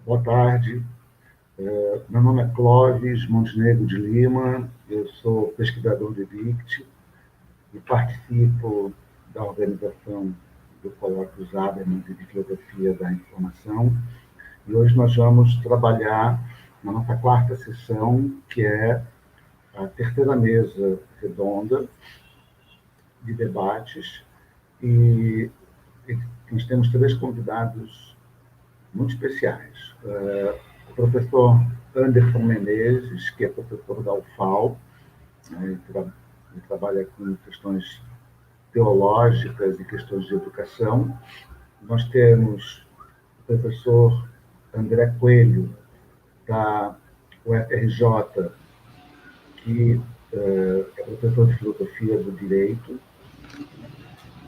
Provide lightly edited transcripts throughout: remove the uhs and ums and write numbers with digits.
Boa tarde. Meu nome é Clóvis Montenegro de Lima, eu sou pesquisador do IBICT e participo da organização do Colóquio Habermas de Filosofia da Informação. E hoje nós vamos trabalhar na nossa quarta sessão, que é a terceira mesa redonda de debates. E nós temos três convidados muito especiais. O professor Anderson Menezes, que é professor da UFAL, né, ele trabalha com questões teológicas e questões de educação. Nós temos o professor André Coelho, da UFRJ, que é professor de filosofia do direito.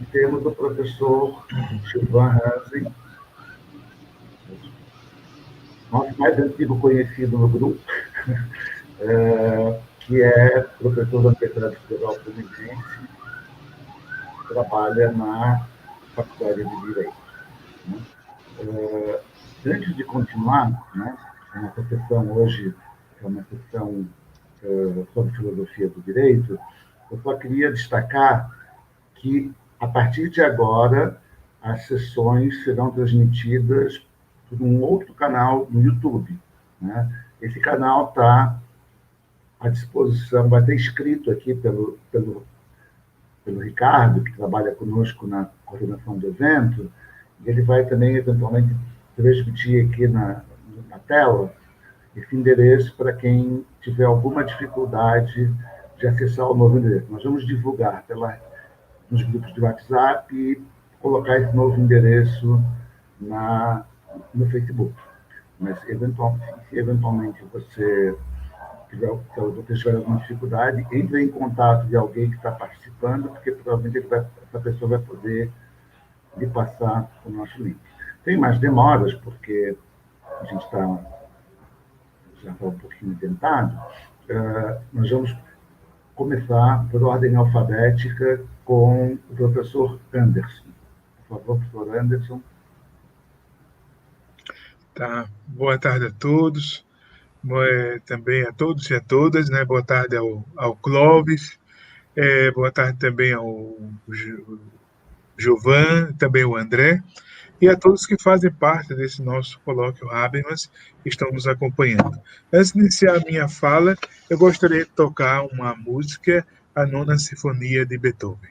E temos o professor Silvan Hansen, nosso mais antigo conhecido no grupo, que é professor da Universidade Federal Fluminense, trabalha na Faculdade de Direito. Né? Antes de continuar, né, a nossa sessão hoje é uma sessão sobre filosofia do direito, eu só queria destacar que, a partir de agora, as sessões serão transmitidas por um outro canal no YouTube. Né? Esse canal está à disposição, vai ter escrito aqui pelo Ricardo, que trabalha conosco na coordenação do evento, e ele vai também, eventualmente, transmitir aqui na tela esse endereço para quem tiver alguma dificuldade de acessar o novo endereço. Nós vamos divulgar nos grupos de WhatsApp e colocar esse novo endereço no Facebook. Mas, se eventualmente você tiver alguma dificuldade, entre em contato de alguém que está participando, porque provavelmente essa pessoa vai poder lhe passar o nosso link. Tem mais demoras, porque a gente já está um pouquinho tentado. Nós vamos começar por ordem alfabética com o professor Anderson. Por favor, professor Anderson. Tá. Boa tarde a todos. Também a todos e a todas, né? Boa tarde ao Clóvis, boa tarde também ao Giovan, também ao André, e a todos que fazem parte desse nosso colóquio Habermas que estão nos acompanhando. Antes de iniciar a minha fala, eu gostaria de tocar uma música, a Nona Sinfonia de Beethoven.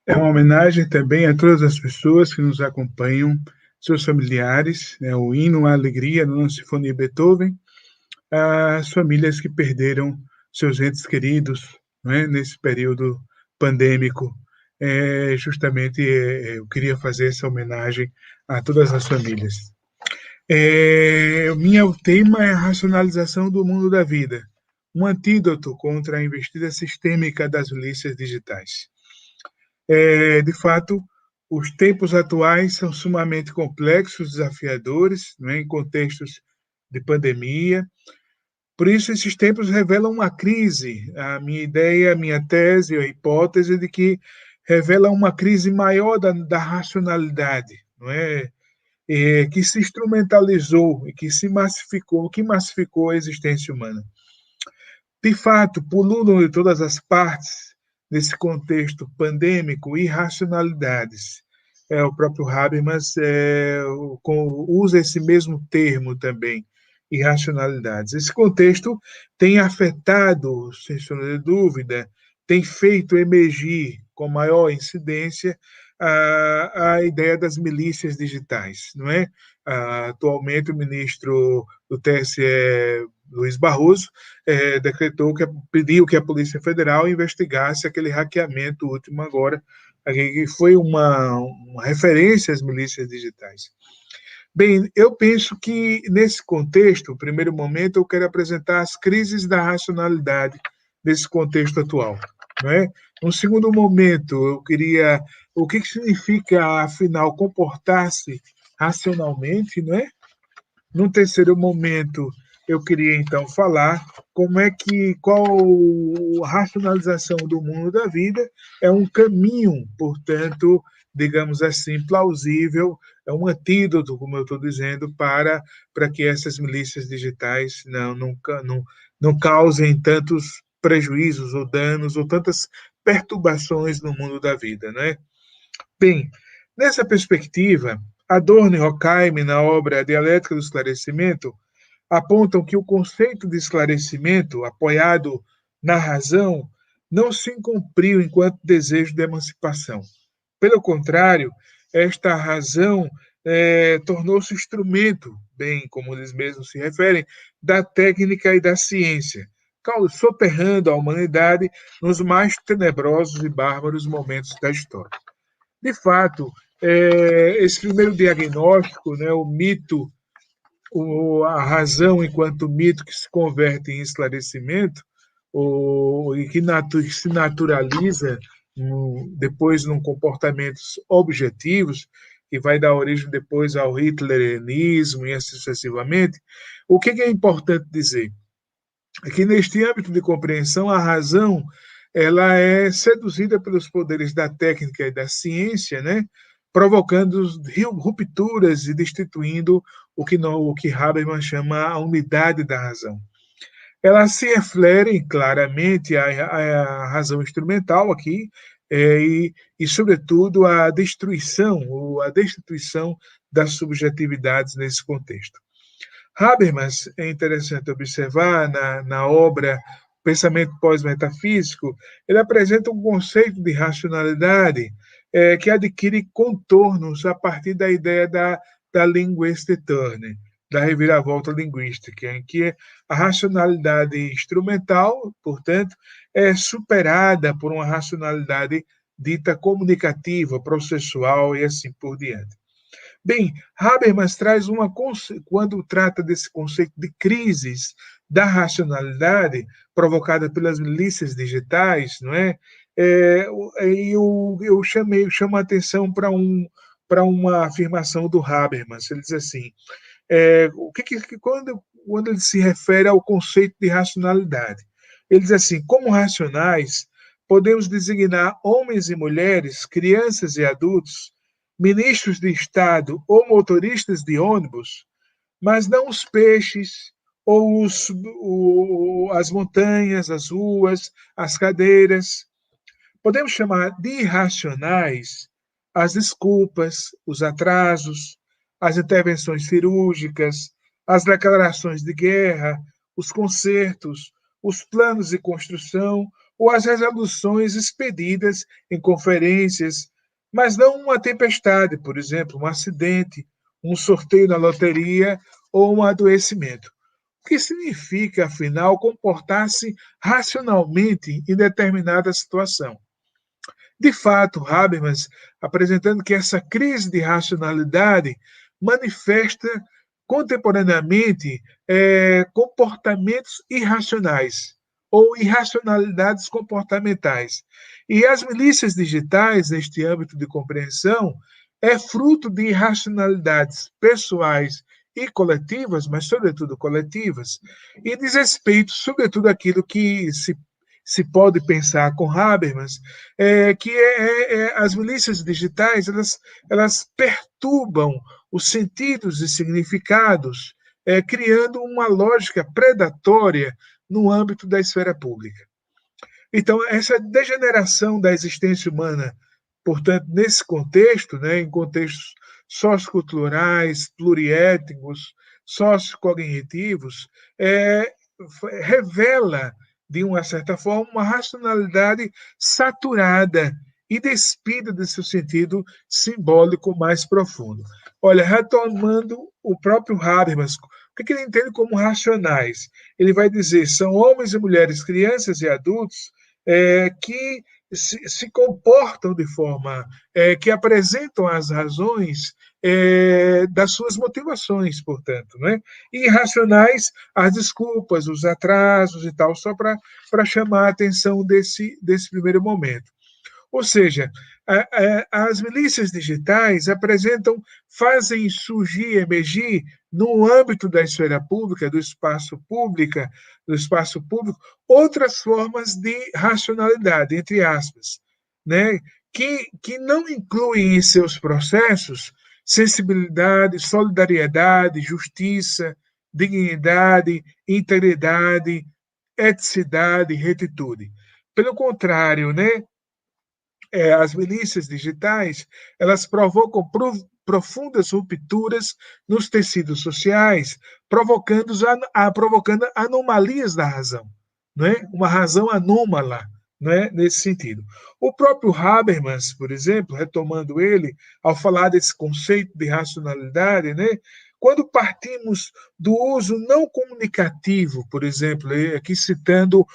É uma homenagem também a todas as pessoas que nos acompanham, seus familiares, né, o hino à alegria, Nona Sinfonia de Beethoven, as famílias que perderam seus entes queridos, né, nesse período pandêmico. Justamente eu queria fazer essa homenagem a todas as famílias. Meu tema é a racionalização do mundo da vida, um antídoto contra a investida sistêmica das milícias digitais. De fato, os tempos atuais são sumamente complexos, desafiadores, né, em contextos de pandemia. Por isso, esses tempos revelam uma crise. A minha ideia, a minha tese, a hipótese de que revela uma crise maior da racionalidade, não é? Que se instrumentalizou e que se massificou, que massificou a existência humana. De fato, pululam de todas as partes nesse contexto pandêmico, irracionalidades. O próprio Habermas usa esse mesmo termo também, irracionalidades. Esse contexto tem afetado, sem sombra de dúvida, tem feito emergir com maior incidência a ideia das milícias digitais, não é? Atualmente, o ministro do TSE, Luiz Barroso, pediu que a Polícia Federal investigasse aquele hackeamento último agora, que foi uma referência às milícias digitais. Bem, eu penso que, nesse contexto, no primeiro momento, eu quero apresentar as crises da racionalidade nesse contexto atual. Não é? No segundo momento, eu queria... O que significa, afinal, comportar-se racionalmente, não é? No terceiro momento, eu queria, então, falar qual a racionalização do mundo da vida é um caminho, portanto, digamos assim, plausível, é um antídoto, como eu estou dizendo, para que essas milícias digitais não causem tantos prejuízos ou danos ou tantas perturbações no mundo da vida, né? Bem, nessa perspectiva, Adorno e Horkheim, na obra Dialética do Esclarecimento, apontam que o conceito de esclarecimento, apoiado na razão, não se cumpriu enquanto desejo de emancipação. Pelo contrário, esta razão tornou-se instrumento, bem como eles mesmos se referem, da técnica e da ciência, soterrando a humanidade nos mais tenebrosos e bárbaros momentos da história. De fato, esse primeiro diagnóstico, né, o mito, a razão enquanto mito que se converte em esclarecimento, e que se naturaliza depois em comportamentos objetivos, que vai dar origem depois ao hitlerianismo e assim sucessivamente, o que é importante dizer? É que neste âmbito de compreensão, a razão ela é seduzida pelos poderes da técnica e da ciência, né? Provocando rupturas e destituindo o que Habermas chama a unidade da razão. Elas se refletem claramente a razão instrumental aqui, sobretudo, a destruição ou a destituição das subjetividades nesse contexto. Habermas, é interessante observar, na obra Pensamento Pós-Metafísico, ele apresenta um conceito de racionalidade que adquire contornos a partir da ideia da linguiste turne, da reviravolta linguística, em que a racionalidade instrumental, portanto, é superada por uma racionalidade dita comunicativa, processual e assim por diante. Bem, Habermas traz quando trata desse conceito de crises da racionalidade provocada pelas milícias digitais, não é? Eu chamo a atenção para uma afirmação do Habermas. Ele diz assim: quando ele se refere ao conceito de racionalidade, ele diz assim: como racionais, podemos designar homens e mulheres, crianças e adultos, ministros de Estado ou motoristas de ônibus, mas não os peixes, ou as montanhas, as ruas, as cadeiras. Podemos chamar de irracionais as desculpas, os atrasos, as intervenções cirúrgicas, as declarações de guerra, os concertos, os planos de construção ou as resoluções expedidas em conferências, mas não uma tempestade, por exemplo, um acidente, um sorteio na loteria ou um adoecimento. O que significa, afinal, comportar-se racionalmente em determinada situação? De fato, Habermas, apresentando que essa crise de racionalidade manifesta contemporaneamente comportamentos irracionais ou irracionalidades comportamentais. E as milícias digitais, neste âmbito de compreensão, é fruto de irracionalidades pessoais e coletivas, mas sobretudo coletivas, e diz respeito, sobretudo, àquilo que se pode pensar com Habermas, as milícias digitais elas perturbam os sentidos e significados, criando uma lógica predatória no âmbito da esfera pública. Então, essa degeneração da existência humana, portanto, nesse contexto, né, em contextos socioculturais, pluriétnicos, sociocognitivos, revela, de uma certa forma, uma racionalidade saturada e despida de seu sentido simbólico mais profundo. Olha, retomando o próprio Habermas, o que ele entende como racionais? Ele vai dizer, são homens e mulheres, crianças e adultos, que se comportam de forma que apresentam as razões das suas motivações, portanto, né? E irracionais, as desculpas, os atrasos e tal, só para chamar a atenção desse primeiro momento. Ou seja, as milícias digitais fazem surgir, emergir, no âmbito da esfera pública, do espaço público, outras formas de racionalidade, entre aspas, né? que não incluem em seus processos sensibilidade, solidariedade, justiça, dignidade, integridade, eticidade, retitude. Pelo contrário, né? As milícias digitais, elas provocam profundas rupturas nos tecidos sociais, provocando anomalias da razão, não é? Uma razão anômala, não é? Nesse sentido. O próprio Habermas, por exemplo, retomando ele, ao falar desse conceito de racionalidade, né? Quando partimos do uso não comunicativo, por exemplo, aqui citando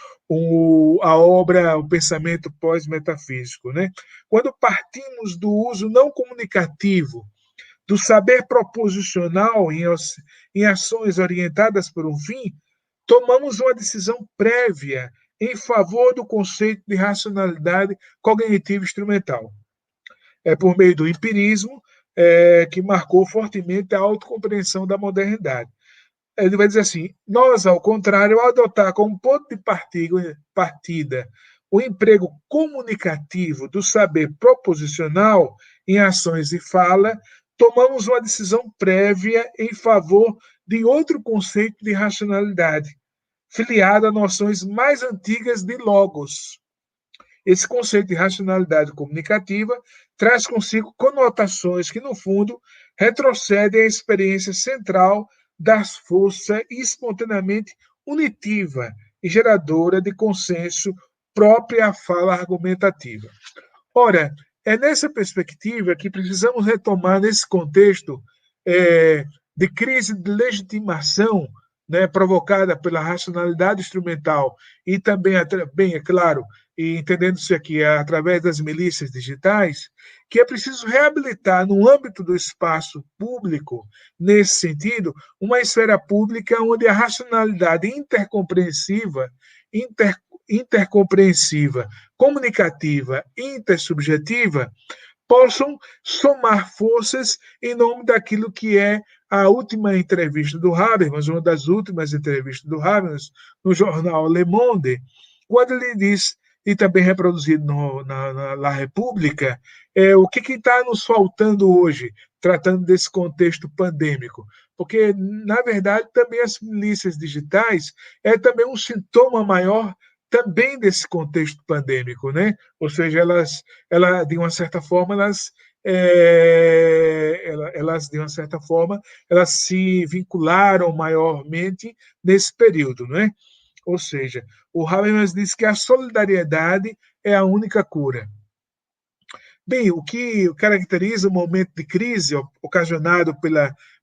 a obra O Pensamento Pós-Metafísico, né? Quando partimos do uso não comunicativo, do saber proposicional em ações orientadas por um fim, tomamos uma decisão prévia em favor do conceito de racionalidade cognitiva instrumental. É por meio do empirismo, que marcou fortemente a autocompreensão da modernidade. Ele vai dizer assim: nós, ao contrário, ao adotar como ponto de partida o emprego comunicativo do saber proposicional em ações e fala, tomamos uma decisão prévia em favor de outro conceito de racionalidade, filiado a noções mais antigas de logos. Esse conceito de racionalidade comunicativa traz consigo conotações que, no fundo, retrocedem à experiência central das forças espontaneamente unitiva e geradora de consenso própria à fala argumentativa. Ora, é nessa perspectiva que precisamos retomar, nesse contexto de crise de legitimação, né, provocada pela racionalidade instrumental e também, bem, é claro, e entendendo-se aqui através das milícias digitais, que é preciso reabilitar no âmbito do espaço público, nesse sentido, uma esfera pública onde a racionalidade intercompreensiva, comunicativa e intersubjetiva possam somar forças em nome daquilo que é a última entrevista do Habermas, uma das últimas entrevistas do Habermas, no jornal Le Monde, quando ele diz, e também reproduzido na La República, o que está nos faltando hoje, tratando desse contexto pandêmico. Porque, na verdade, também as milícias digitais é também um sintoma maior também desse contexto pandêmico, né? Ou seja, elas de uma certa forma, de uma certa forma, elas se vincularam maiormente nesse período, né? Ou seja, o Habermas diz que a solidariedade é a única cura. Bem, o que caracteriza o momento de crise ocasionado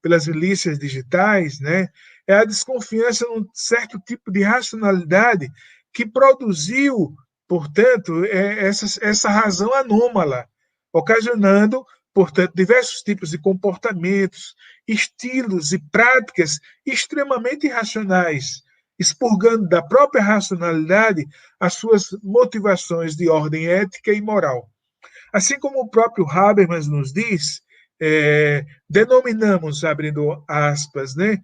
pelas milícias digitais, né, é a desconfiança num certo tipo de racionalidade que produziu, portanto, essa razão anômala, ocasionando, portanto, diversos tipos de comportamentos, estilos e práticas extremamente irracionais, expurgando da própria racionalidade as suas motivações de ordem ética e moral. Assim como o próprio Habermas nos diz, denominamos, abrindo aspas, né,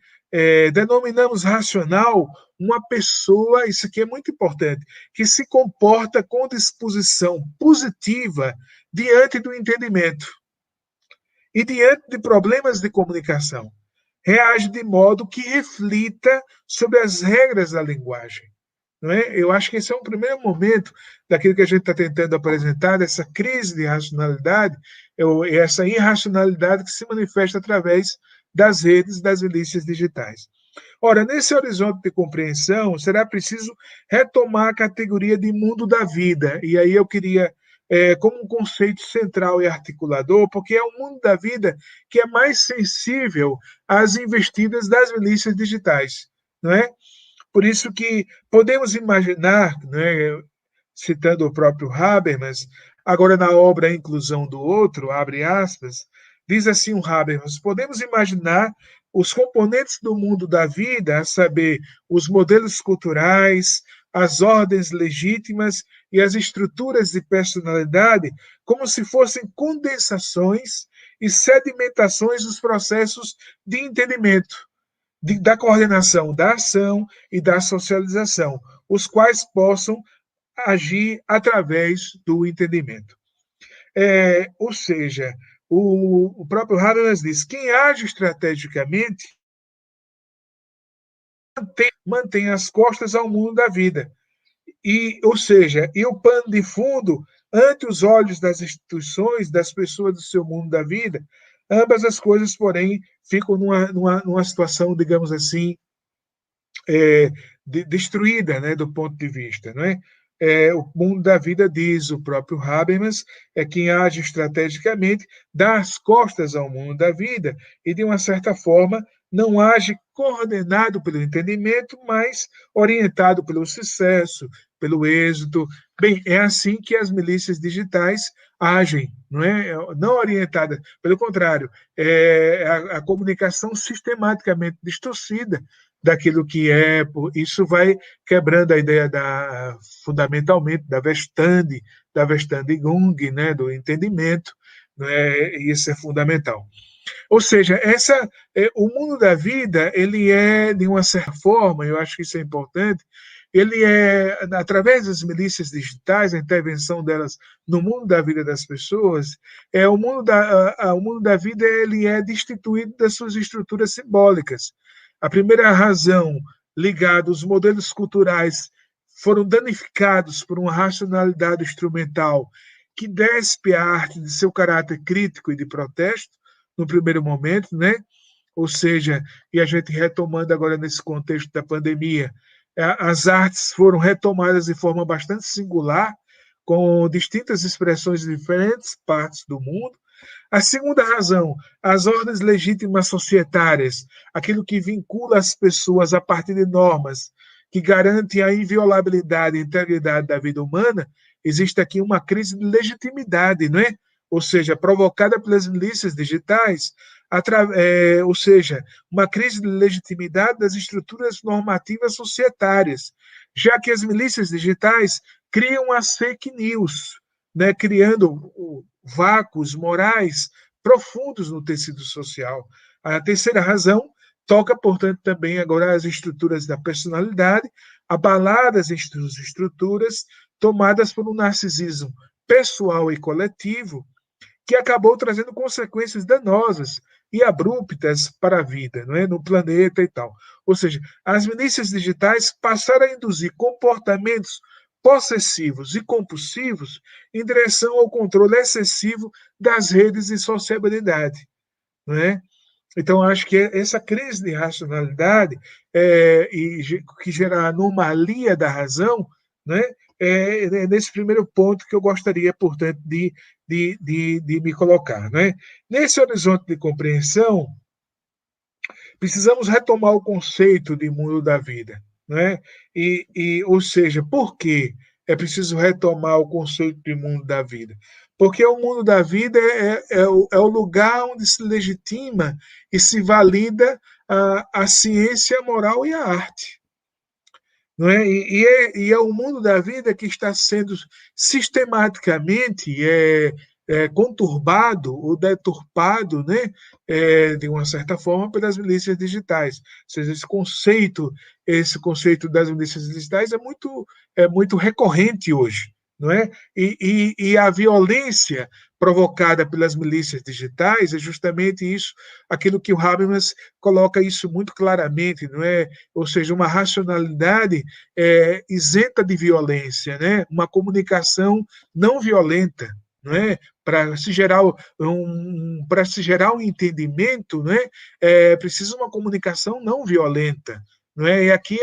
denominamos racional uma pessoa, isso aqui é muito importante, que se comporta com disposição positiva diante do entendimento e diante de problemas de comunicação. Reage de modo que reflita sobre as regras da linguagem. Não é? Eu acho que esse é um primeiro momento daquilo que a gente está tentando apresentar, dessa crise de racionalidade, essa irracionalidade que se manifesta através das redes, das milícias digitais. Ora, nesse horizonte de compreensão, será preciso retomar a categoria de mundo da vida. E aí eu queria como um conceito central e articulador, porque é um mundo da vida que é mais sensível às investidas das milícias digitais, não é? Por isso que podemos imaginar, né, citando o próprio Habermas, agora na obra A Inclusão do Outro, abre aspas, diz assim o Habermas, podemos imaginar os componentes do mundo da vida, a saber, os modelos culturais, as ordens legítimas e as estruturas de personalidade, como se fossem condensações e sedimentações dos processos de entendimento, da coordenação da ação e da socialização, os quais possam agir através do entendimento. Ou seja, o próprio Habermas diz: quem age estrategicamente mantém as costas ao mundo da vida. Ou seja, e o pano de fundo, ante os olhos das instituições, das pessoas do seu mundo da vida, ambas as coisas, porém, ficam numa situação, digamos assim, destruída, né, do ponto de vista, não é? O mundo da vida, diz o próprio Habermas, é quem age estrategicamente, dá as costas ao mundo da vida e, de uma certa forma, não age coordenado pelo entendimento, mas orientado pelo sucesso, pelo êxito. Bem, é assim que as milícias digitais agem, não é? Não orientada, pelo contrário, é a comunicação sistematicamente distorcida daquilo que é. Isso vai quebrando a ideia fundamentalmente da Verständigung, né, do entendimento, né, e isso é fundamental. Ou seja, o mundo da vida, ele é, de uma certa forma, eu acho que isso é importante, ele é, através das milícias digitais, a intervenção delas no mundo da vida das pessoas, o mundo da vida ele é destituído das suas estruturas simbólicas. A primeira razão ligada aos modelos culturais foram danificados por uma racionalidade instrumental que despe a arte de seu caráter crítico e de protesto, no primeiro momento, né? Ou seja, e a gente retomando agora nesse contexto da pandemia, as artes foram retomadas de forma bastante singular, com distintas expressões em diferentes partes do mundo. A segunda razão, as ordens legítimas societárias, aquilo que vincula as pessoas a partir de normas que garantem a inviolabilidade e integridade da vida humana, existe aqui uma crise de legitimidade, não é? Ou seja, provocada pelas milícias digitais, ou seja, uma crise de legitimidade das estruturas normativas societárias, já que as milícias digitais criam as fake news, né, criando vácuos morais profundos no tecido social. A terceira razão toca, portanto, também agora as estruturas da personalidade, abaladas estruturas tomadas por um narcisismo pessoal e coletivo, que acabou trazendo consequências danosas e abruptas para a vida, não é? No planeta e tal. Ou seja, as milícias digitais passaram a induzir comportamentos possessivos e compulsivos em direção ao controle excessivo das redes de sociabilidade, não é? Então, acho que essa crise de racionalidade que gera a anomalia da razão, né, é nesse primeiro ponto que eu gostaria, portanto, de me colocar. Né? Nesse horizonte de compreensão, precisamos retomar o conceito de mundo da vida. Né? Ou seja, por que é preciso retomar o conceito de mundo da vida? Porque o mundo da vida é o lugar onde se legitima e se valida a ciência, a moral e a arte. Não é? É o mundo da vida que está sendo sistematicamente conturbado ou deturpado, né, de uma certa forma, pelas milícias digitais. Ou seja, esse conceito das milícias digitais é muito recorrente hoje. Não é? E a violência provocada pelas milícias digitais é justamente isso, aquilo que o Habermas coloca isso muito claramente, não é? Ou seja, uma racionalidade isenta de violência, né? Uma comunicação não violenta, não é? Para se gerar um entendimento, não é? Precisa uma comunicação não violenta. Não é? E aqui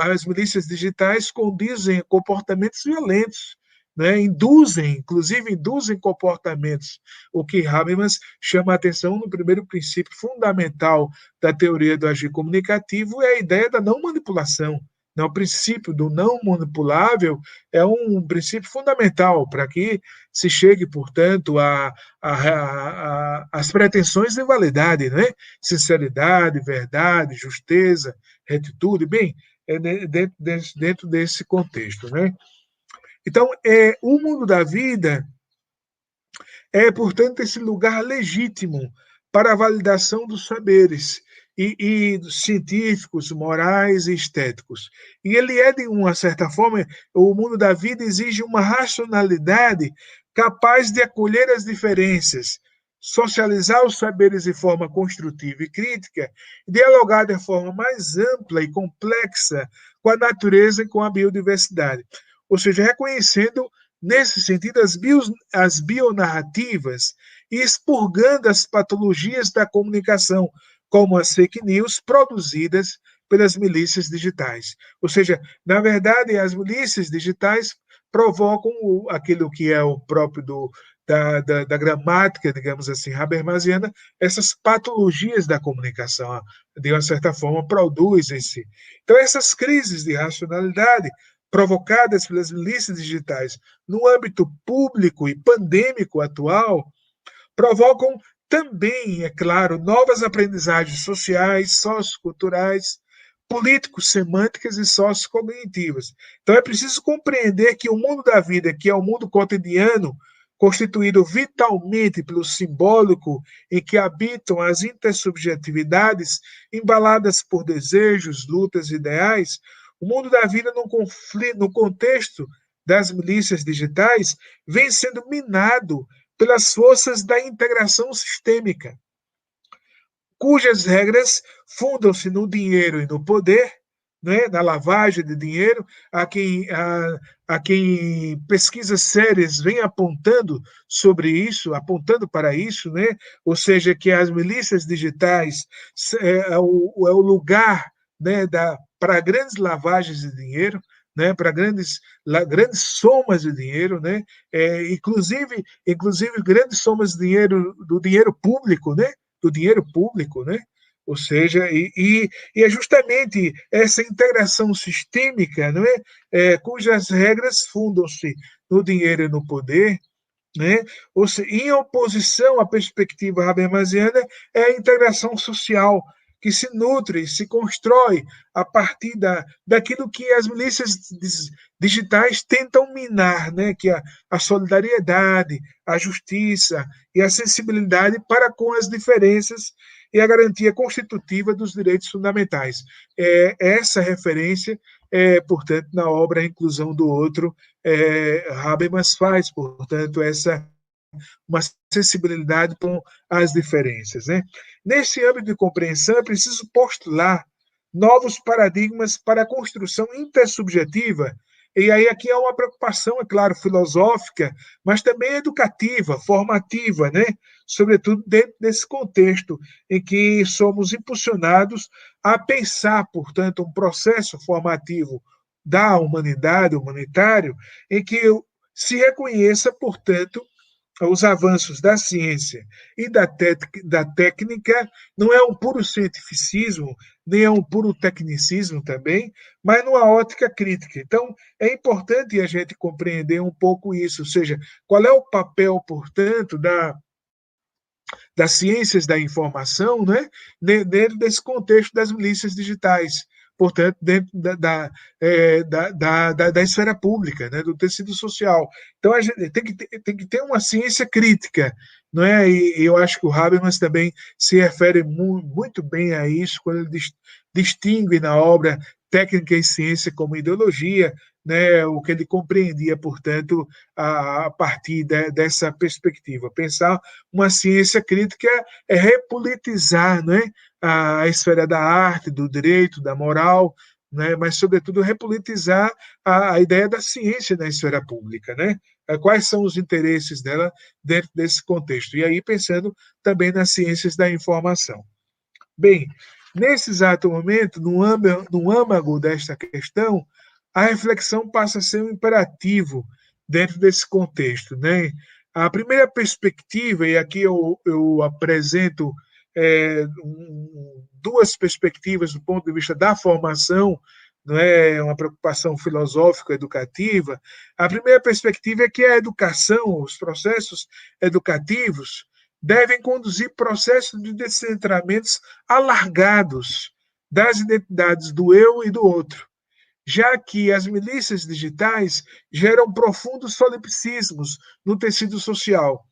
as milícias digitais condizem comportamentos violentos, né, inclusive induzem comportamentos, o que Habermas chama a atenção no primeiro princípio fundamental da teoria do agir comunicativo, é a ideia da não manipulação. Né? O princípio do não manipulável é um princípio fundamental para que se chegue, portanto, às pretensões de validade, né? Sinceridade, verdade, justeza, retitude, bem, dentro desse contexto, né? Então, o mundo da vida é, portanto, esse lugar legítimo para a validação dos saberes e científicos, morais e estéticos. E ele é, de uma certa forma, o mundo da vida exige uma racionalidade capaz de acolher as diferenças, socializar os saberes de forma construtiva e crítica, dialogar de forma mais ampla e complexa com a natureza e com a biodiversidade. Ou seja, reconhecendo nesse sentido, as bionarrativas e expurgando as patologias da comunicação, como as fake news produzidas pelas milícias digitais. Ou seja, na verdade, as milícias digitais provocam aquilo que é o próprio da gramática, digamos assim, habermasiana, essas patologias da comunicação, de uma certa forma, produzem-se. Então, essas crises de racionalidade provocadas pelas milícias digitais no âmbito público e pandêmico atual, provocam também, é claro, novas aprendizagens sociais, socioculturais, político-semânticas e sociocognitivas. Então é preciso compreender que o mundo da vida, que é o mundo cotidiano, constituído vitalmente pelo simbólico em que habitam as intersubjetividades embaladas por desejos, lutas e ideais, o mundo da vida no contexto das milícias digitais vem sendo minado pelas forças da integração sistêmica, cujas regras fundam-se no dinheiro e no poder, né, na lavagem de dinheiro, a quem pesquisas sérias vem apontando sobre isso, apontando para isso, né, ou seja, que as milícias digitais é o lugar, né, para grandes lavagens de dinheiro, né, para grandes somas de dinheiro, né, inclusive grandes somas de dinheiro do dinheiro público, né, do dinheiro público, né? Ou seja, e é justamente essa integração sistêmica, não é? Cujas regras fundam-se no dinheiro e no poder, né? Ou seja, em oposição à perspectiva habermasiana, é a integração social, que se nutre, se constrói a partir daquilo que as milícias digitais tentam minar, né? Que é a solidariedade, a justiça e a sensibilidade para com as diferenças e a garantia constitutiva dos direitos fundamentais. Essa referência, portanto, na obra A Inclusão do Outro, Habermas faz, portanto, uma sensibilidade com as diferenças. Né? Nesse âmbito de compreensão, é preciso postular novos paradigmas para a construção intersubjetiva. E aí aqui há uma preocupação, é claro, filosófica, mas também educativa, formativa, né? Sobretudo dentro desse contexto em que somos impulsionados a pensar, portanto, um processo formativo da humanidade, humanitário, em que se reconheça, portanto, os avanços da ciência e da técnica não é um puro cientificismo, nem é um puro tecnicismo também, mas numa ótica crítica. Então, é importante a gente compreender um pouco isso, ou seja, qual é o papel, portanto, das ciências da informação, né, dentro desse contexto das milícias digitais, portanto, dentro da esfera pública, né, do tecido social. Então, a gente tem que ter uma ciência crítica, não é? E eu acho que o Habermas também se refere muito bem a isso, quando ele distingue na obra Técnica e Ciência como Ideologia, né, o que ele compreendia, portanto, a partir dessa perspectiva. Pensar uma ciência crítica é repolitizar, né, a esfera da arte, do direito, da moral, né, mas, sobretudo, repolitizar a ideia da ciência na esfera pública. Né? Quais são os interesses dela dentro desse contexto? E aí, pensando também nas ciências da informação. Bem, nesse exato momento, no âmago desta questão, a reflexão passa a ser um imperativo dentro desse contexto, né? A primeira perspectiva, e aqui eu apresento duas perspectivas do ponto de vista da formação, não é uma preocupação filosófica educativa. A primeira perspectiva é que a educação, os processos educativos, devem conduzir processos de descentramentos alargados das identidades do eu e do outro, já que as milícias digitais geram profundos solipsismos no tecido social.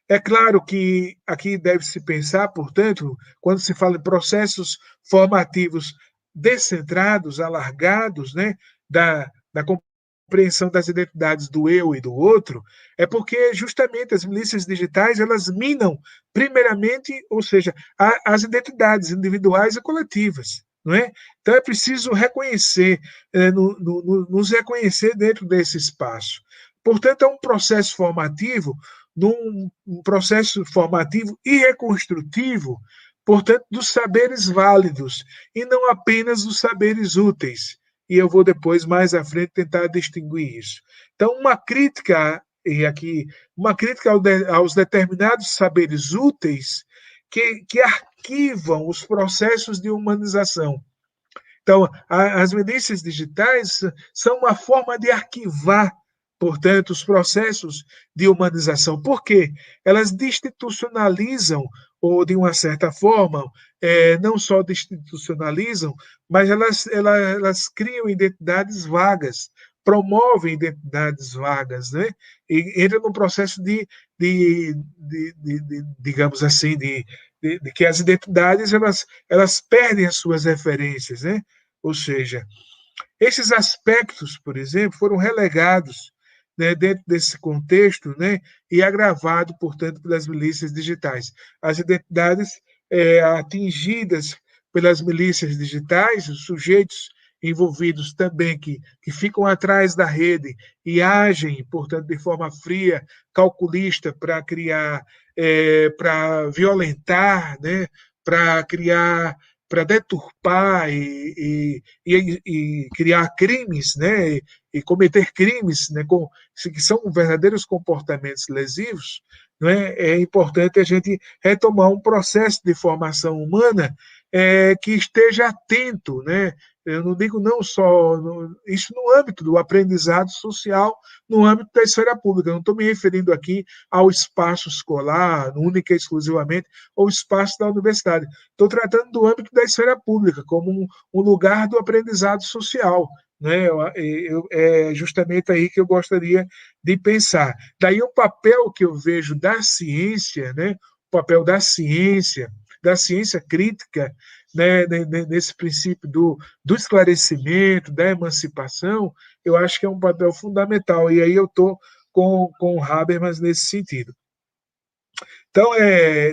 É claro que aqui deve-se pensar, portanto, quando se fala em processos formativos descentrados, alargados, né, da compreensão das identidades do eu e do outro, é porque justamente as milícias digitais elas minam primeiramente, ou seja, as identidades individuais e coletivas. Não é? Então é preciso reconhecer, nos reconhecer dentro desse espaço. Portanto, é um processo formativo, num processo formativo e reconstrutivo, portanto, dos saberes válidos e não apenas dos saberes úteis. E eu vou depois, mais à frente, tentar distinguir isso. Então, uma crítica, e aqui, uma crítica aos determinados saberes úteis que arquivam os processos de humanização. Então, as milícias digitais são uma forma de arquivar, portanto, os processos de humanização. Por quê? Elas destitucionalizam, ou de uma certa forma, não só destitucionalizam, mas elas criam identidades vagas, promovem identidades vagas, né? E entra num processo digamos assim, de que as identidades elas perdem as suas referências, né? Ou seja, esses aspectos, por exemplo, foram relegados, né, dentro desse contexto, né, e agravado, portanto, pelas milícias digitais. As identidades atingidas pelas milícias digitais, os sujeitos envolvidos também que ficam atrás da rede e agem, portanto, de forma fria, calculista, para criar, para violentar, né, para criar, para deturpar e criar crimes, né, e cometer crimes, né, que são verdadeiros comportamentos lesivos, não é? É importante a gente retomar um processo de formação humana que esteja atento, né? Eu não digo não só isso no âmbito do aprendizado social, no âmbito da esfera pública. Eu não estou me referindo aqui ao espaço escolar, única e exclusivamente, ou espaço da universidade. Estou tratando do âmbito da esfera pública, como um lugar do aprendizado social. Né? É justamente aí que eu gostaria de pensar. Daí o papel que eu vejo da ciência, né? O papel da ciência crítica, né? Nesse princípio do esclarecimento, da emancipação, eu acho que é um papel fundamental. E aí eu estou com o Habermas nesse sentido. Então,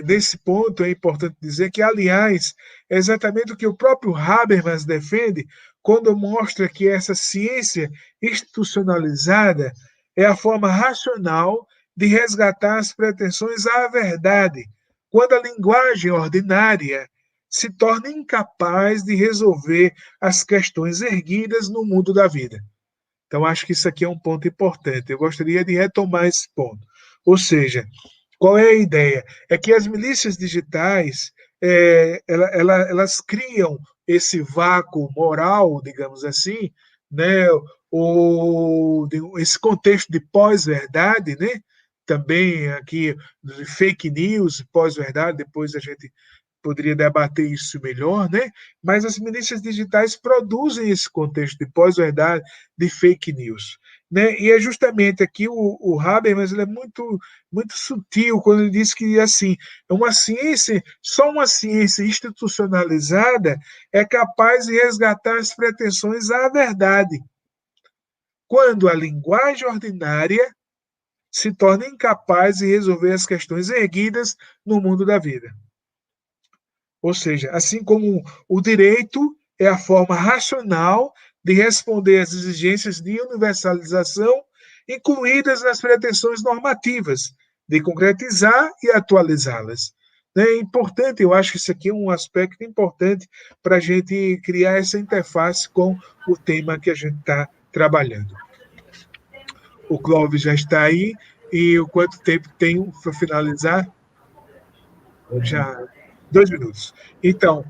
nesse ponto, é importante dizer que, aliás, é exatamente o que o próprio Habermas defende quando mostra que essa ciência institucionalizada é a forma racional de resgatar as pretensões à verdade, quando a linguagem ordinária se torna incapaz de resolver as questões erguidas no mundo da vida. Então, acho que isso aqui é um ponto importante. Eu gostaria de retomar esse ponto. Ou seja, qual é a ideia? É que as milícias digitais elas criam esse vácuo moral, digamos assim, né? Esse contexto de pós-verdade, né? Também aqui de fake news, pós-verdade, depois a gente poderia debater isso melhor, né? Mas as milícias digitais produzem esse contexto de pós-verdade, de fake news. Né? E é justamente aqui o Habermas ele é muito, muito sutil quando ele diz que assim, só uma ciência institucionalizada é capaz de resgatar as pretensões à verdade, quando a linguagem ordinária se torna incapaz de resolver as questões erguidas no mundo da vida. Ou seja, assim como o direito é a forma racional de responder às exigências de universalização incluídas nas pretensões normativas, de concretizar e atualizá-las. É importante, eu acho que isso aqui é um aspecto importante para a gente criar essa interface com o tema que a gente está trabalhando. o Clóvis já está aí, e o quanto tempo tenho para finalizar? Já 2 minutos. Então,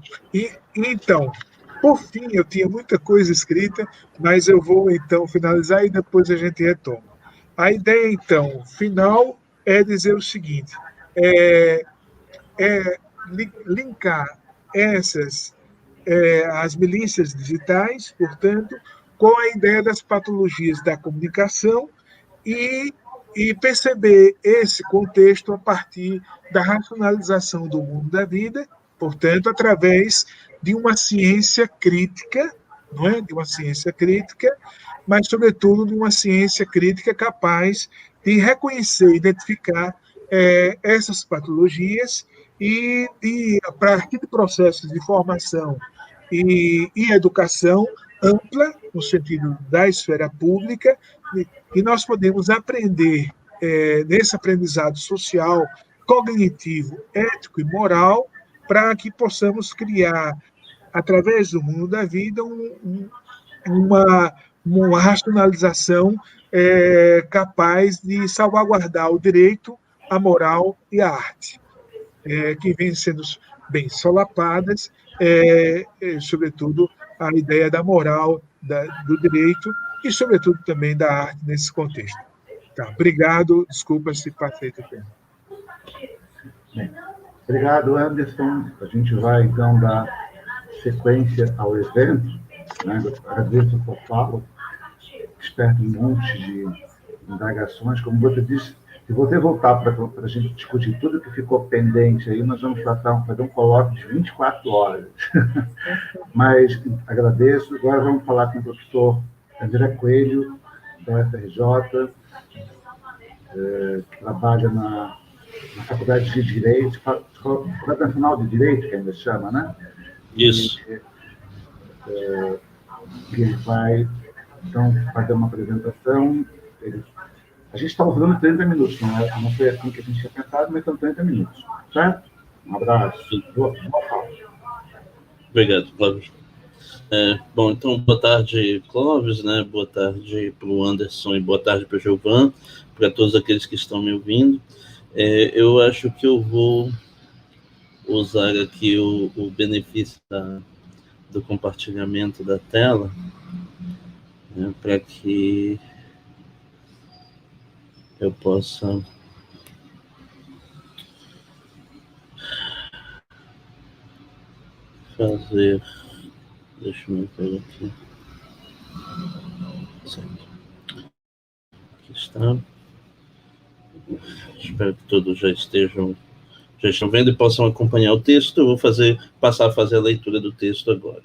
por fim, eu tinha muita coisa escrita, mas eu vou então finalizar e depois a gente retoma. A ideia, então, final é dizer o seguinte: é, linkar essas, as milícias digitais, portanto, com a ideia das patologias da comunicação e, e perceber esse contexto a partir da racionalização do mundo da vida, portanto, através de uma ciência crítica, não é? De uma ciência crítica, mas, sobretudo, de uma ciência crítica capaz de reconhecer, identificar essas patologias e, a partir de processos de formação e educação ampla, no sentido da esfera pública, e nós podemos aprender nesse aprendizado social, cognitivo, ético e moral, para que possamos criar, através do mundo da vida, uma racionalização capaz de salvaguardar o direito, a moral e a arte, que vêm sendo bem solapadas, sobretudo a ideia da moral, do direito e, sobretudo, também da arte nesse contexto. Tá, obrigado, desculpa se passei do tempo. Bem, obrigado, Anderson. A gente vai, então, dar sequência ao evento. Né? Agradeço a sua fala, desperta um monte de indagações. Como você disse, se você voltar para a gente discutir tudo que ficou pendente aí, nós vamos fazer um colóquio de 24 horas. Mas agradeço. Agora vamos falar com o professor André Coelho, da UFRJ, que trabalha na Faculdade de Direito, Faculdade Nacional de Direito, que ainda chama, né? Isso. Que ele vai, então, fazer uma apresentação. A gente está usando 30 minutos, não foi assim que a gente tinha pensado, mas são 30 minutos, certo? Um abraço. Boa fala. Obrigado, Clóvis. Bom, então, boa tarde, Clóvis, né? Boa tarde para o Anderson e boa tarde para o Gilvan, para todos aqueles que estão me ouvindo. Eu acho que eu vou usar aqui o benefício do compartilhamento da tela, né, para que eu possa fazer. Deixa eu ver aqui. Certo. Aqui está. Espero que todos já estão vendo e possam acompanhar o texto. Eu vou passar a fazer a leitura do texto agora.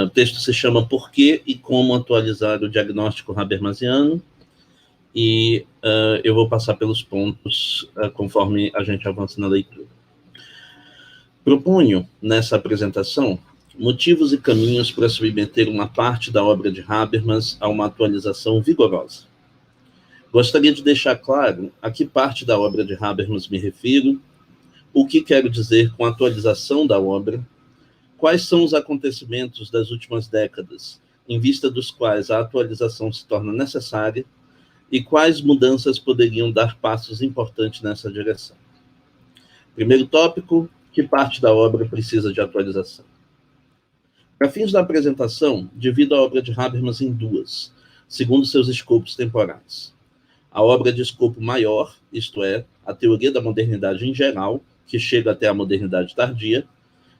O texto se chama Por que e como atualizar o diagnóstico habermasiano, e eu vou passar pelos pontos conforme a gente avança na leitura. Proponho, nessa apresentação, motivos e caminhos para submeter uma parte da obra de Habermas a uma atualização vigorosa. Gostaria de deixar claro a que parte da obra de Habermas me refiro, o que quero dizer com atualização da obra, quais são os acontecimentos das últimas décadas, em vista dos quais a atualização se torna necessária, e quais mudanças poderiam dar passos importantes nessa direção. Primeiro tópico, que parte da obra precisa de atualização? Para fins da apresentação, divido a obra de Habermas em duas, segundo seus escopos temporais. A obra de escopo maior, isto é, a teoria da modernidade em geral, que chega até a modernidade tardia,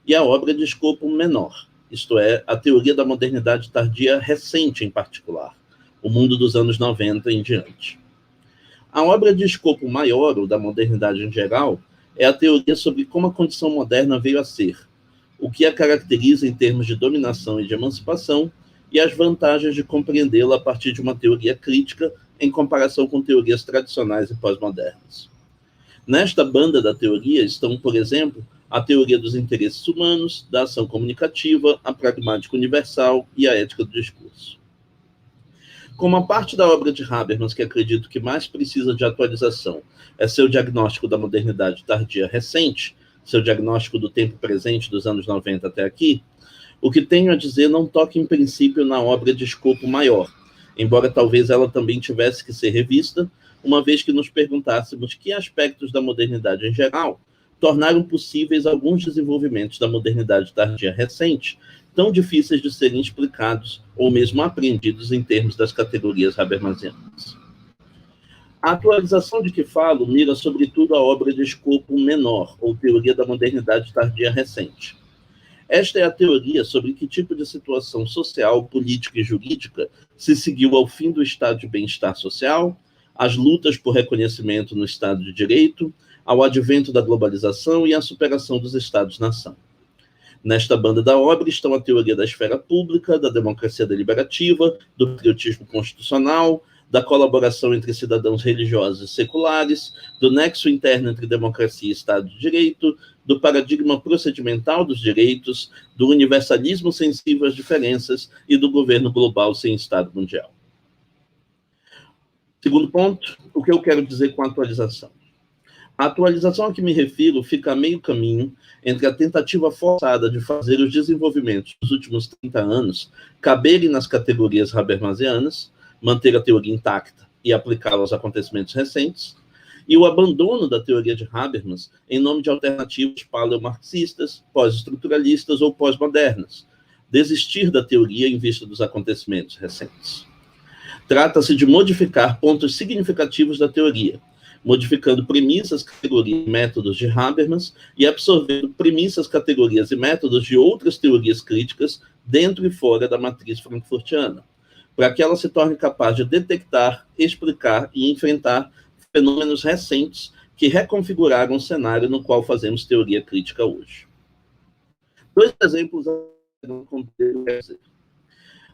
e a obra de escopo menor, isto é, a teoria da modernidade tardia recente em particular, o mundo dos anos 90 em diante. A obra de escopo maior, ou da modernidade em geral, é a teoria sobre como a condição moderna veio a ser, o que a caracteriza em termos de dominação e de emancipação, e as vantagens de compreendê-la a partir de uma teoria crítica em comparação com teorias tradicionais e pós-modernas. Nesta banda da teoria estão, por exemplo, a teoria dos interesses humanos, da ação comunicativa, a pragmática universal e a ética do discurso. Como a parte da obra de Habermas que acredito que mais precisa de atualização é seu diagnóstico da modernidade tardia recente, seu diagnóstico do tempo presente dos anos 90 até aqui, o que tenho a dizer não toca em princípio na obra de escopo maior, embora talvez ela também tivesse que ser revista, uma vez que nos perguntássemos que aspectos da modernidade em geral tornaram possíveis alguns desenvolvimentos da modernidade tardia recente, tão difíceis de serem explicados ou mesmo apreendidos em termos das categorias habermasianas. A atualização de que falo mira sobretudo a obra de escopo menor, ou teoria da modernidade tardia recente. Esta é a teoria sobre que tipo de situação social, política e jurídica se seguiu ao fim do estado de bem-estar social, às lutas por reconhecimento no Estado de Direito, ao advento da globalização e à superação dos Estados-nação. Nesta banda da obra estão a teoria da esfera pública, da democracia deliberativa, do patriotismo constitucional, da colaboração entre cidadãos religiosos e seculares, do nexo interno entre democracia e Estado de Direito, do paradigma procedimental dos direitos, do universalismo sensível às diferenças e do governo global sem Estado mundial. Segundo ponto, o que eu quero dizer com a atualização? A atualização a que me refiro fica a meio caminho entre a tentativa forçada de fazer os desenvolvimentos dos últimos 30 anos caberem nas categorias habermasianas, manter a teoria intacta e aplicá-la aos acontecimentos recentes, e o abandono da teoria de Habermas em nome de alternativas paleomarxistas, pós-estruturalistas ou pós-modernas, desistir da teoria em vista dos acontecimentos recentes. Trata-se de modificar pontos significativos da teoria, modificando premissas, categorias e métodos de Habermas e absorvendo premissas, categorias e métodos de outras teorias críticas dentro e fora da matriz frankfurtiana, para que ela se torne capaz de detectar, explicar e enfrentar fenômenos recentes que reconfiguraram o cenário no qual fazemos teoria crítica hoje. Dois exemplos.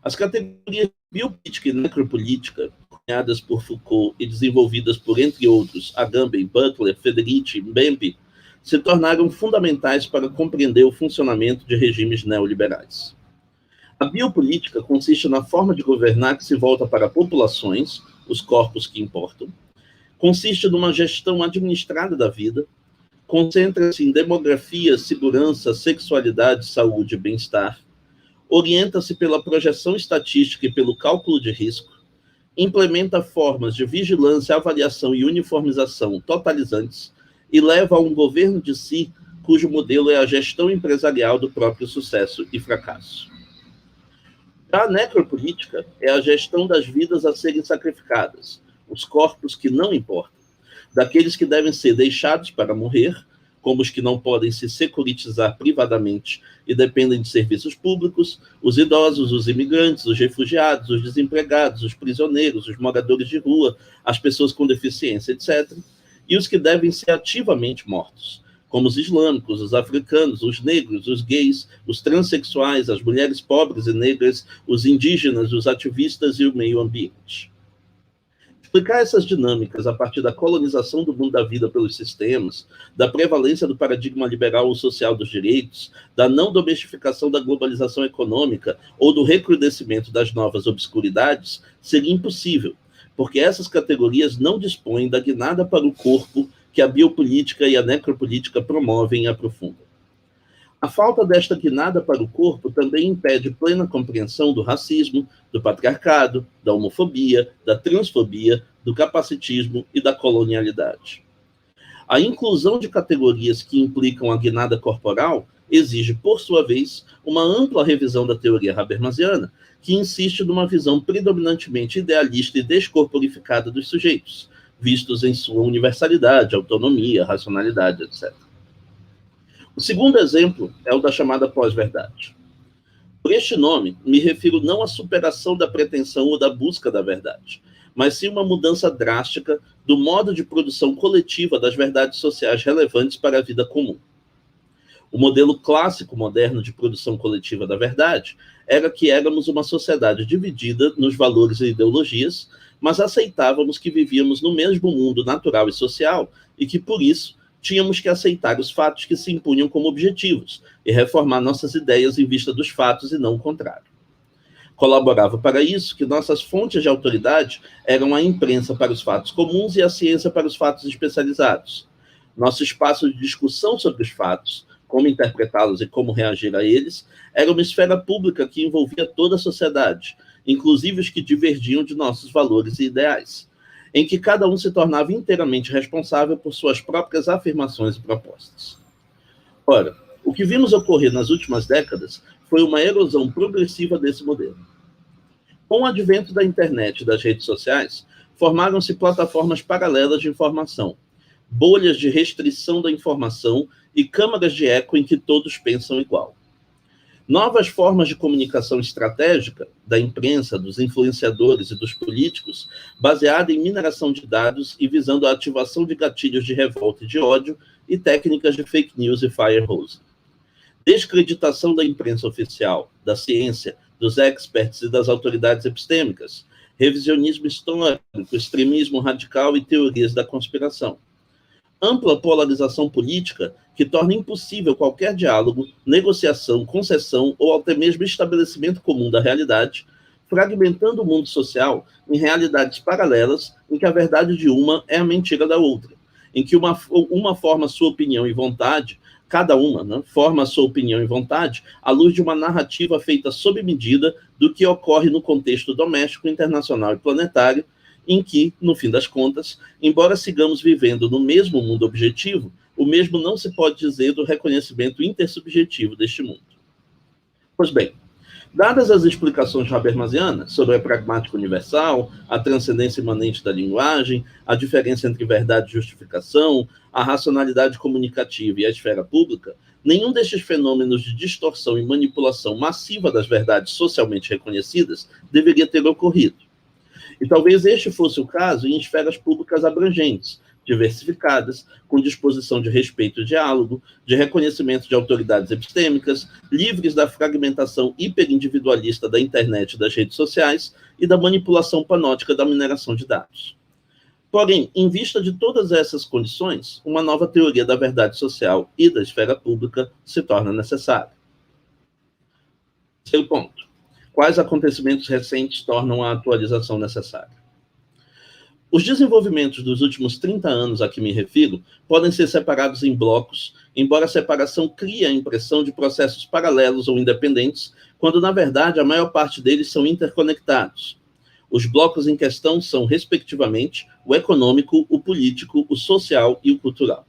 As categorias biopolítica e necropolítica, cunhadas por Foucault e desenvolvidas por, entre outros, Agamben, Butler, Federici e Mbembe, se tornaram fundamentais para compreender o funcionamento de regimes neoliberais. A biopolítica consiste na forma de governar que se volta para populações, os corpos que importam, consiste numa gestão administrada da vida, concentra-se em demografia, segurança, sexualidade, saúde e bem-estar, orienta-se pela projeção estatística e pelo cálculo de risco, implementa formas de vigilância, avaliação e uniformização totalizantes e leva a um governo de si cujo modelo é a gestão empresarial do próprio sucesso e fracasso. Já a necropolítica é a gestão das vidas a serem sacrificadas, os corpos que não importam, daqueles que devem ser deixados para morrer, como os que não podem se securitizar privadamente e dependem de serviços públicos, os idosos, os imigrantes, os refugiados, os desempregados, os prisioneiros, os moradores de rua, as pessoas com deficiência, etc., e os que devem ser ativamente mortos, como os islâmicos, os africanos, os negros, os gays, os transexuais, as mulheres pobres e negras, os indígenas, os ativistas e o meio ambiente. Explicar essas dinâmicas a partir da colonização do mundo da vida pelos sistemas, da prevalência do paradigma liberal ou social dos direitos, da não domesticação da globalização econômica ou do recrudescimento das novas obscuridades seria impossível, porque essas categorias não dispõem da guinada para o corpo que a biopolítica e a necropolítica promovem e aprofundam. A falta desta guinada para o corpo também impede plena compreensão do racismo, do patriarcado, da homofobia, da transfobia, do capacitismo e da colonialidade. A inclusão de categorias que implicam a guinada corporal exige, por sua vez, uma ampla revisão da teoria habermasiana, que insiste numa visão predominantemente idealista e descorporificada dos sujeitos, vistos em sua universalidade, autonomia, racionalidade, etc. O segundo exemplo é o da chamada pós-verdade. Por este nome, me refiro não à superação da pretensão ou da busca da verdade, mas sim uma mudança drástica do modo de produção coletiva das verdades sociais relevantes para a vida comum. O modelo clássico moderno de produção coletiva da verdade era que éramos uma sociedade dividida nos valores e ideologias, mas aceitávamos que vivíamos no mesmo mundo natural e social e que, por isso, tínhamos que aceitar os fatos que se impunham como objetivos e reformar nossas ideias em vista dos fatos e não o contrário. Colaborava para isso que nossas fontes de autoridade eram a imprensa para os fatos comuns e a ciência para os fatos especializados. Nosso espaço de discussão sobre os fatos, como interpretá-los e como reagir a eles, era uma esfera pública que envolvia toda a sociedade, inclusive os que divergiam de nossos valores e ideais, em que cada um se tornava inteiramente responsável por suas próprias afirmações e propostas. Ora, o que vimos ocorrer nas últimas décadas foi uma erosão progressiva desse modelo. Com o advento da internet e das redes sociais, formaram-se plataformas paralelas de informação, bolhas de restrição da informação e câmaras de eco em que todos pensam igual. Novas formas de comunicação estratégica da imprensa, dos influenciadores e dos políticos, baseada em mineração de dados e visando a ativação de gatilhos de revolta e de ódio e técnicas de fake news e firehose. Descreditação da imprensa oficial, da ciência, dos experts e das autoridades epistêmicas, revisionismo histórico, extremismo radical e teorias da conspiração. Ampla polarização política que torna impossível qualquer diálogo, negociação, concessão ou até mesmo estabelecimento comum da realidade, fragmentando o mundo social em realidades paralelas em que a verdade de uma é a mentira da outra, em que uma forma sua opinião e vontade, cada uma, né, forma a sua opinião e vontade à luz de uma narrativa feita sob medida do que ocorre no contexto doméstico, internacional e planetário, em que, no fim das contas, embora sigamos vivendo no mesmo mundo objetivo, o mesmo não se pode dizer do reconhecimento intersubjetivo deste mundo. Pois bem, dadas as explicações habermasianas sobre a pragmática universal, a transcendência imanente da linguagem, a diferença entre verdade e justificação, a racionalidade comunicativa e a esfera pública, nenhum destes fenômenos de distorção e manipulação massiva das verdades socialmente reconhecidas deveria ter ocorrido. E talvez este fosse o caso em esferas públicas abrangentes, diversificadas, com disposição de respeito e diálogo, de reconhecimento de autoridades epistêmicas, livres da fragmentação hiperindividualista da internet e das redes sociais e da manipulação panótica da mineração de dados. Porém, em vista de todas essas condições, uma nova teoria da verdade social e da esfera pública se torna necessária. Terceiro ponto. Quais acontecimentos recentes tornam a atualização necessária? Os desenvolvimentos dos últimos 30 anos a que me refiro podem ser separados em blocos, embora a separação crie a impressão de processos paralelos ou independentes, quando, na verdade, a maior parte deles são interconectados. Os blocos em questão são, respectivamente, o econômico, o político, o social e o cultural.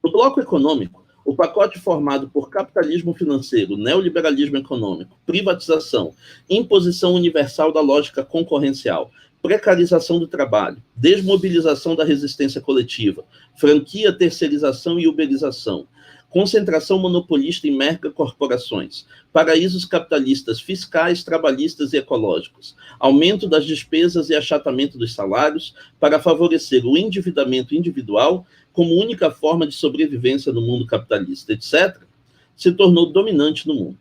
No bloco econômico, o pacote formado por capitalismo financeiro, neoliberalismo econômico, privatização, imposição universal da lógica concorrencial, precarização do trabalho, desmobilização da resistência coletiva, franquia, terceirização e uberização, concentração monopolista em megacorporações, paraísos capitalistas fiscais, trabalhistas e ecológicos, aumento das despesas e achatamento dos salários para favorecer o endividamento individual como única forma de sobrevivência no mundo capitalista, etc., se tornou dominante no mundo,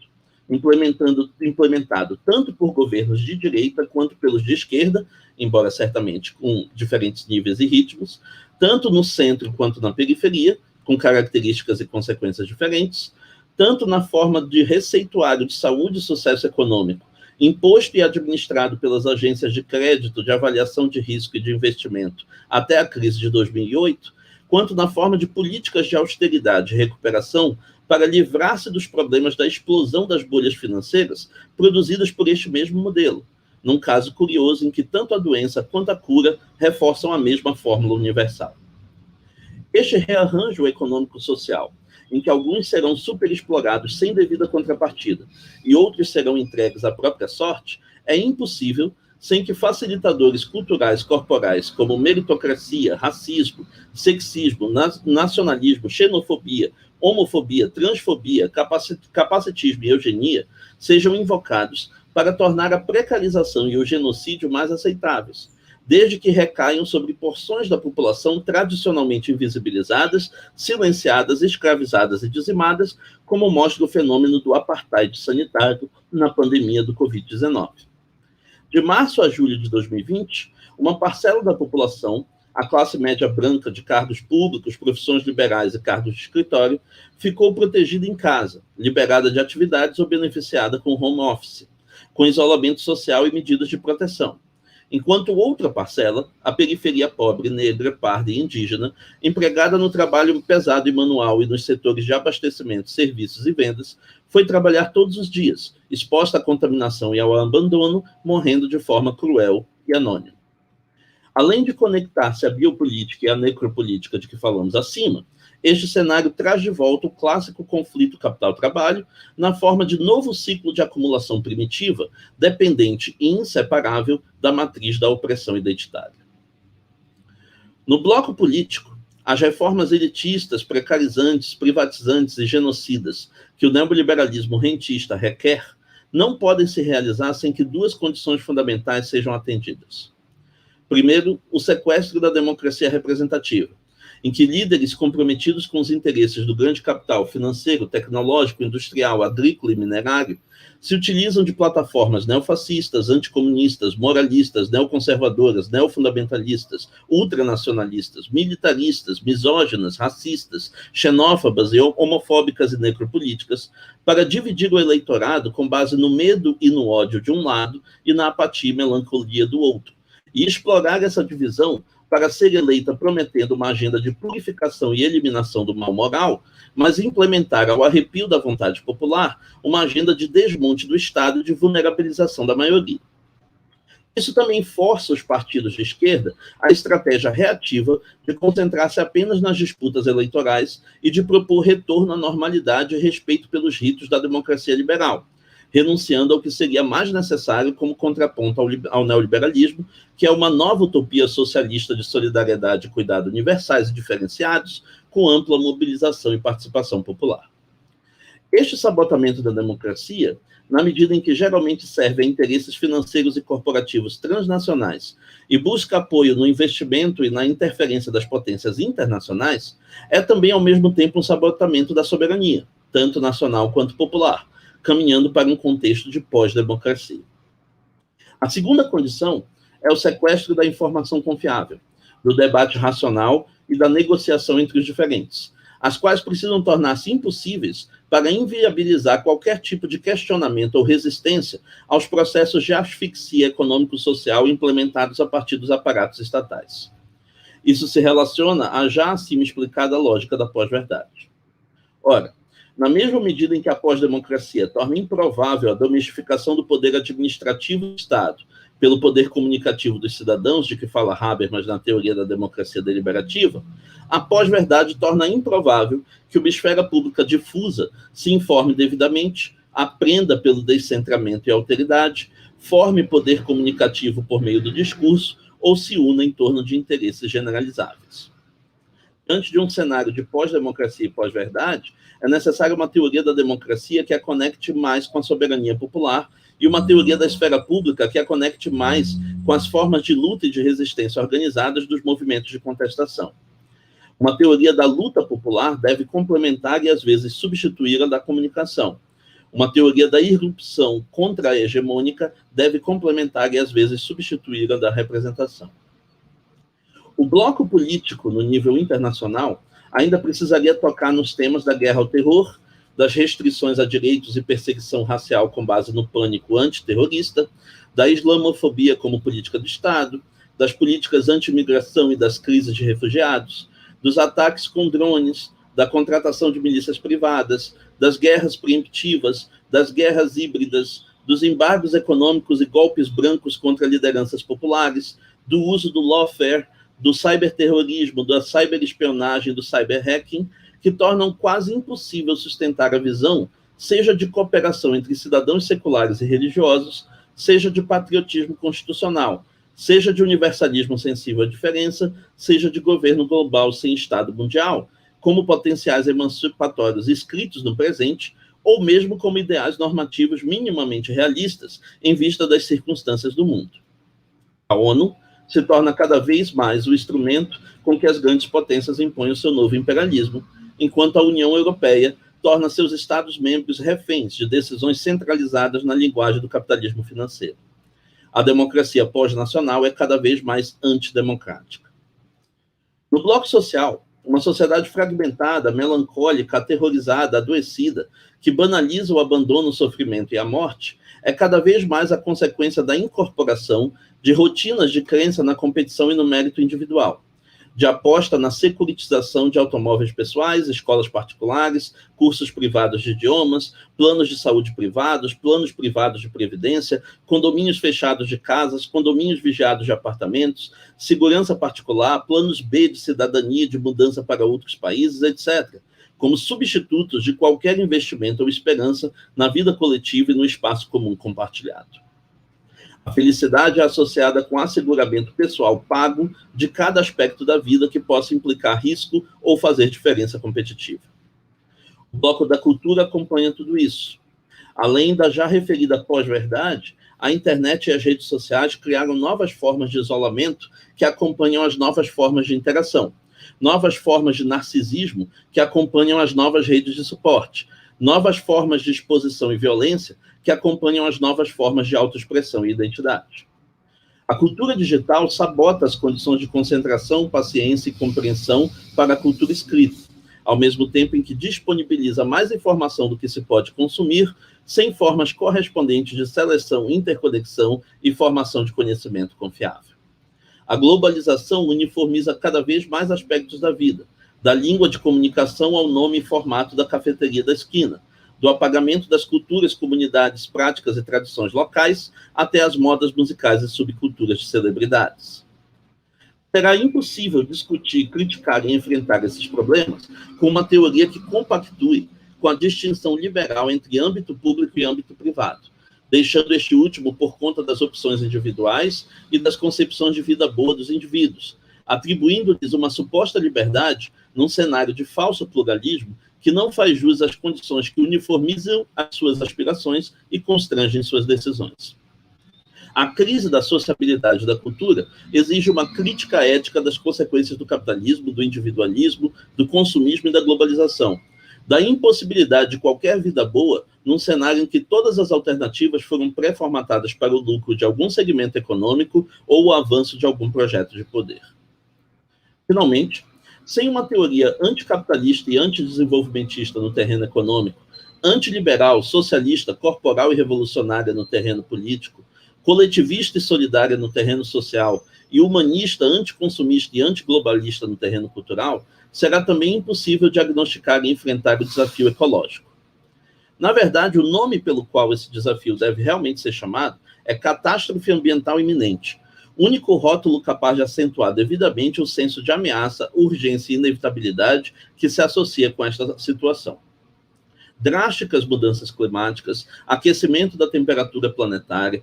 implementado tanto por governos de direita quanto pelos de esquerda, embora certamente com diferentes níveis e ritmos, tanto no centro quanto na periferia, com características e consequências diferentes, tanto na forma de receituário de saúde e sucesso econômico, imposto e administrado pelas agências de crédito, de avaliação de risco e de investimento até a crise de 2008, quanto na forma de políticas de austeridade e recuperação para livrar-se dos problemas da explosão das bolhas financeiras produzidas por este mesmo modelo, num caso curioso em que tanto a doença quanto a cura reforçam a mesma fórmula universal. Este rearranjo econômico-social, em que alguns serão superexplorados sem devida contrapartida e outros serão entregues à própria sorte, é impossível sem que facilitadores culturais corporais como meritocracia, racismo, sexismo, nacionalismo, xenofobia, homofobia, transfobia, capacitismo e eugenia sejam invocados para tornar a precarização e o genocídio mais aceitáveis, desde que recaiam sobre porções da população tradicionalmente invisibilizadas, silenciadas, escravizadas e dizimadas, como mostra o fenômeno do apartheid sanitário na pandemia do Covid-19. De março a julho de 2020, uma parcela da população, a classe média branca de cargos públicos, profissões liberais e cargos de escritório, ficou protegida em casa, liberada de atividades ou beneficiada com home office, com isolamento social e medidas de proteção. enquanto outra parcela, a periferia pobre, negra, parda e indígena, empregada no trabalho pesado e manual e nos setores de abastecimento, serviços e vendas, foi trabalhar todos os dias, exposta à contaminação e ao abandono, morrendo de forma cruel e anônima. Além de conectar-se à biopolítica e à necropolítica de que falamos acima, este cenário traz de volta o clássico conflito capital-trabalho na forma de novo ciclo de acumulação primitiva, dependente e inseparável da matriz da opressão identitária. No bloco político, as reformas elitistas, precarizantes, privatizantes e genocidas que o neoliberalismo rentista requer não podem se realizar sem que duas condições fundamentais sejam atendidas. Primeiro, o sequestro da democracia representativa, em que líderes comprometidos com os interesses do grande capital financeiro, tecnológico, industrial, agrícola e minerário se utilizam de plataformas neofascistas, anticomunistas, moralistas, neoconservadoras, neofundamentalistas, ultranacionalistas, militaristas, misóginas, racistas, xenófobas e homofóbicas e necropolíticas para dividir o eleitorado com base no medo e no ódio de um lado e na apatia e melancolia do outro, e explorar essa divisão para ser eleita prometendo uma agenda de purificação e eliminação do mal moral, mas implementar ao arrepio da vontade popular uma agenda de desmonte do Estado e de vulnerabilização da maioria. Isso também força os partidos de esquerda à estratégia reativa de concentrar-se apenas nas disputas eleitorais e de propor retorno à normalidade e respeito pelos ritos da democracia liberal, renunciando ao que seria mais necessário como contraponto ao neoliberalismo, que é uma nova utopia socialista de solidariedade e cuidado universais e diferenciados, com ampla mobilização e participação popular. Este sabotamento da democracia, na medida em que geralmente serve a interesses financeiros e corporativos transnacionais e busca apoio no investimento e na interferência das potências internacionais, é também ao mesmo tempo um sabotamento da soberania, tanto nacional quanto popular, caminhando para um contexto de pós-democracia. A segunda condição é o sequestro da informação confiável, do debate racional e da negociação entre os diferentes, as quais precisam tornar-se impossíveis para inviabilizar qualquer tipo de questionamento ou resistência aos processos de asfixia econômico-social implementados a partir dos aparatos estatais. Isso se relaciona à já acima explicada lógica da pós-verdade. Ora, na mesma medida em que a pós-democracia torna improvável a domesticação do poder administrativo do Estado pelo poder comunicativo dos cidadãos, de que fala Habermas na teoria da democracia deliberativa, a pós-verdade torna improvável que uma esfera pública difusa se informe devidamente, aprenda pelo descentramento e alteridade, forme poder comunicativo por meio do discurso ou se una em torno de interesses generalizáveis. Diante de um cenário de pós-democracia e pós-verdade, é necessária uma teoria da democracia que a conecte mais com a soberania popular e uma teoria da esfera pública que a conecte mais com as formas de luta e de resistência organizadas dos movimentos de contestação. Uma teoria da luta popular deve complementar e, às vezes, substituir a da comunicação. Uma teoria da irrupção contra-hegemônica deve complementar e, às vezes, substituir a da representação. O bloco político, no nível internacional, ainda precisaria tocar nos temas da guerra ao terror, das restrições a direitos e perseguição racial com base no pânico antiterrorista, da islamofobia como política do Estado, das políticas anti-imigração e das crises de refugiados, dos ataques com drones, da contratação de milícias privadas, das guerras preemptivas, das guerras híbridas, dos embargos econômicos e golpes brancos contra lideranças populares, do uso do lawfare, do cyberterrorismo, da cyberespionagem, do cyberhacking, que tornam quase impossível sustentar a visão, seja de cooperação entre cidadãos seculares e religiosos, seja de patriotismo constitucional, seja de universalismo sensível à diferença, seja de governo global sem Estado mundial, como potenciais emancipatórios escritos no presente, ou mesmo como ideais normativos minimamente realistas em vista das circunstâncias do mundo. A ONU se torna cada vez mais o instrumento com que as grandes potências impõem o seu novo imperialismo, enquanto a União Europeia torna seus Estados-membros reféns de decisões centralizadas na linguagem do capitalismo financeiro. A democracia pós-nacional é cada vez mais antidemocrática. No bloco social, Uma sociedade fragmentada, melancólica, aterrorizada, adoecida, que banaliza o abandono, o sofrimento e a morte, é cada vez mais a consequência da incorporação de rotinas de crença na competição e no mérito individual, de aposta na securitização de automóveis pessoais, escolas particulares, cursos privados de idiomas, planos de saúde privados, planos privados de previdência, condomínios fechados de casas, condomínios vigiados de apartamentos, segurança particular, planos B de cidadania, de mudança para outros países, etc., como substitutos de qualquer investimento ou esperança na vida coletiva e no espaço comum compartilhado. A felicidade é associada com asseguramento pessoal pago de cada aspecto da vida que possa implicar risco ou fazer diferença competitiva. O bloco da cultura acompanha tudo isso. Além da já referida pós-verdade, a internet e as redes sociais criaram novas formas de isolamento que acompanham as novas formas de interação, novas formas de narcisismo que acompanham as novas redes de suporte, novas formas de exposição e violência que acompanham as novas formas de autoexpressão e identidade. A cultura digital sabota as condições de concentração, paciência e compreensão para a cultura escrita, ao mesmo tempo em que disponibiliza mais informação do que se pode consumir, sem formas correspondentes de seleção, interconexão e formação de conhecimento confiável. A globalização uniformiza cada vez mais aspectos da vida, da língua de comunicação ao nome e formato da cafeteria da esquina, do apagamento das culturas, comunidades, práticas e tradições locais, até as modas musicais e subculturas de celebridades. Será impossível discutir, criticar e enfrentar esses problemas com uma teoria que compactue com a distinção liberal entre âmbito público e âmbito privado, deixando este último por conta das opções individuais e das concepções de vida boa dos indivíduos, atribuindo-lhes uma suposta liberdade num cenário de falso pluralismo que não faz jus às condições que uniformizam as suas aspirações e constrangem suas decisões. A crise da sociabilidade da cultura exige uma crítica ética das consequências do capitalismo, do individualismo, do consumismo e da globalização, da impossibilidade de qualquer vida boa num cenário em que todas as alternativas foram pré-formatadas para o lucro de algum segmento econômico ou o avanço de algum projeto de poder. Finalmente, sem uma teoria anticapitalista e antidesenvolvimentista no terreno econômico, antiliberal, socialista, corporal e revolucionária no terreno político, coletivista e solidária no terreno social e humanista, anticonsumista e antiglobalista no terreno cultural, será também impossível diagnosticar e enfrentar o desafio ecológico. Na verdade, o nome pelo qual esse desafio deve realmente ser chamado é catástrofe ambiental iminente, único rótulo capaz de acentuar devidamente o senso de ameaça, urgência e inevitabilidade que se associa com esta situação. Drásticas mudanças climáticas, aquecimento da temperatura planetária,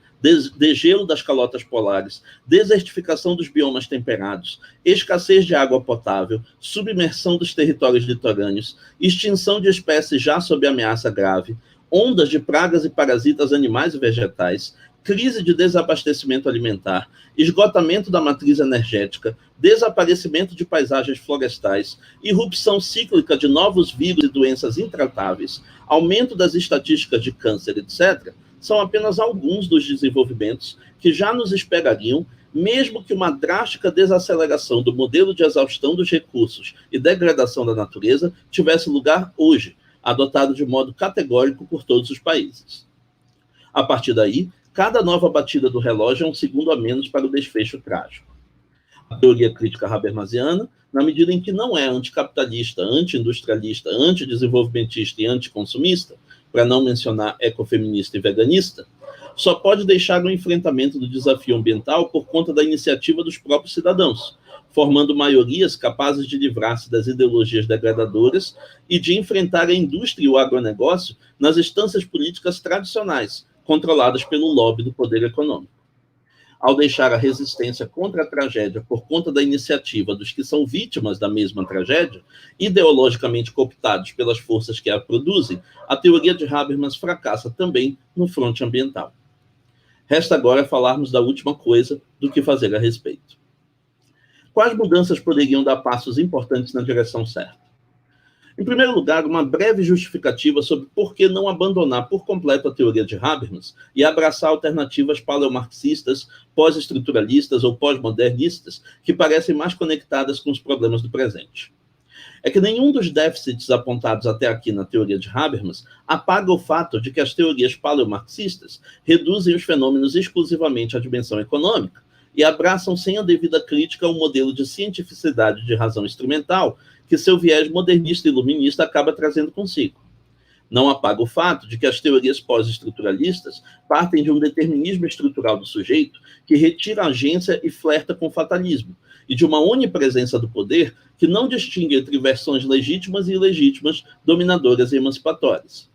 degelo das calotas polares, desertificação dos biomas temperados, escassez de água potável, submersão dos territórios litorâneos, extinção de espécies já sob ameaça grave, ondas de pragas e parasitas animais e vegetais, crise de desabastecimento alimentar, esgotamento da matriz energética, desaparecimento de paisagens florestais, irrupção cíclica de novos vírus e doenças intratáveis, aumento das estatísticas de câncer, etc., são apenas alguns dos desenvolvimentos que já nos esperariam, mesmo que uma drástica desaceleração do modelo de exaustão dos recursos e degradação da natureza tivesse lugar hoje, adotado de modo categórico por todos os países. A partir daí, cada nova batida do relógio é um segundo a menos para o desfecho trágico. A teoria crítica habermasiana, na medida em que não é anticapitalista, anti-industrialista, antidesenvolvimentista e anticonsumista, para não mencionar ecofeminista e veganista, só pode deixar o enfrentamento do desafio ambiental por conta da iniciativa dos próprios cidadãos, formando maiorias capazes de livrar-se das ideologias degradadoras e de enfrentar a indústria e o agronegócio nas instâncias políticas tradicionais, controladas pelo lobby do poder econômico. Ao deixar a resistência contra a tragédia por conta da iniciativa dos que são vítimas da mesma tragédia, ideologicamente cooptados pelas forças que a produzem, a teoria de Habermas fracassa também no fronte ambiental. Resta agora falarmos da última coisa, do que fazer a respeito. Quais mudanças poderiam dar passos importantes na direção certa? Em primeiro lugar, uma breve justificativa sobre por que não abandonar por completo a teoria de Habermas e abraçar alternativas paleomarxistas, pós-estruturalistas ou pós-modernistas que parecem mais conectadas com os problemas do presente. é que nenhum dos déficits apontados até aqui na teoria de Habermas apaga o fato de que as teorias paleomarxistas reduzem os fenômenos exclusivamente à dimensão econômica e abraçam sem a devida crítica um modelo de cientificidade de razão instrumental que seu viés modernista e iluminista acaba trazendo consigo. Não apaga o fato de que as teorias pós-estruturalistas partem de um determinismo estrutural do sujeito que retira a agência e flerta com o fatalismo, e de uma onipresença do poder que não distingue entre versões legítimas e ilegítimas, dominadoras e emancipatórias.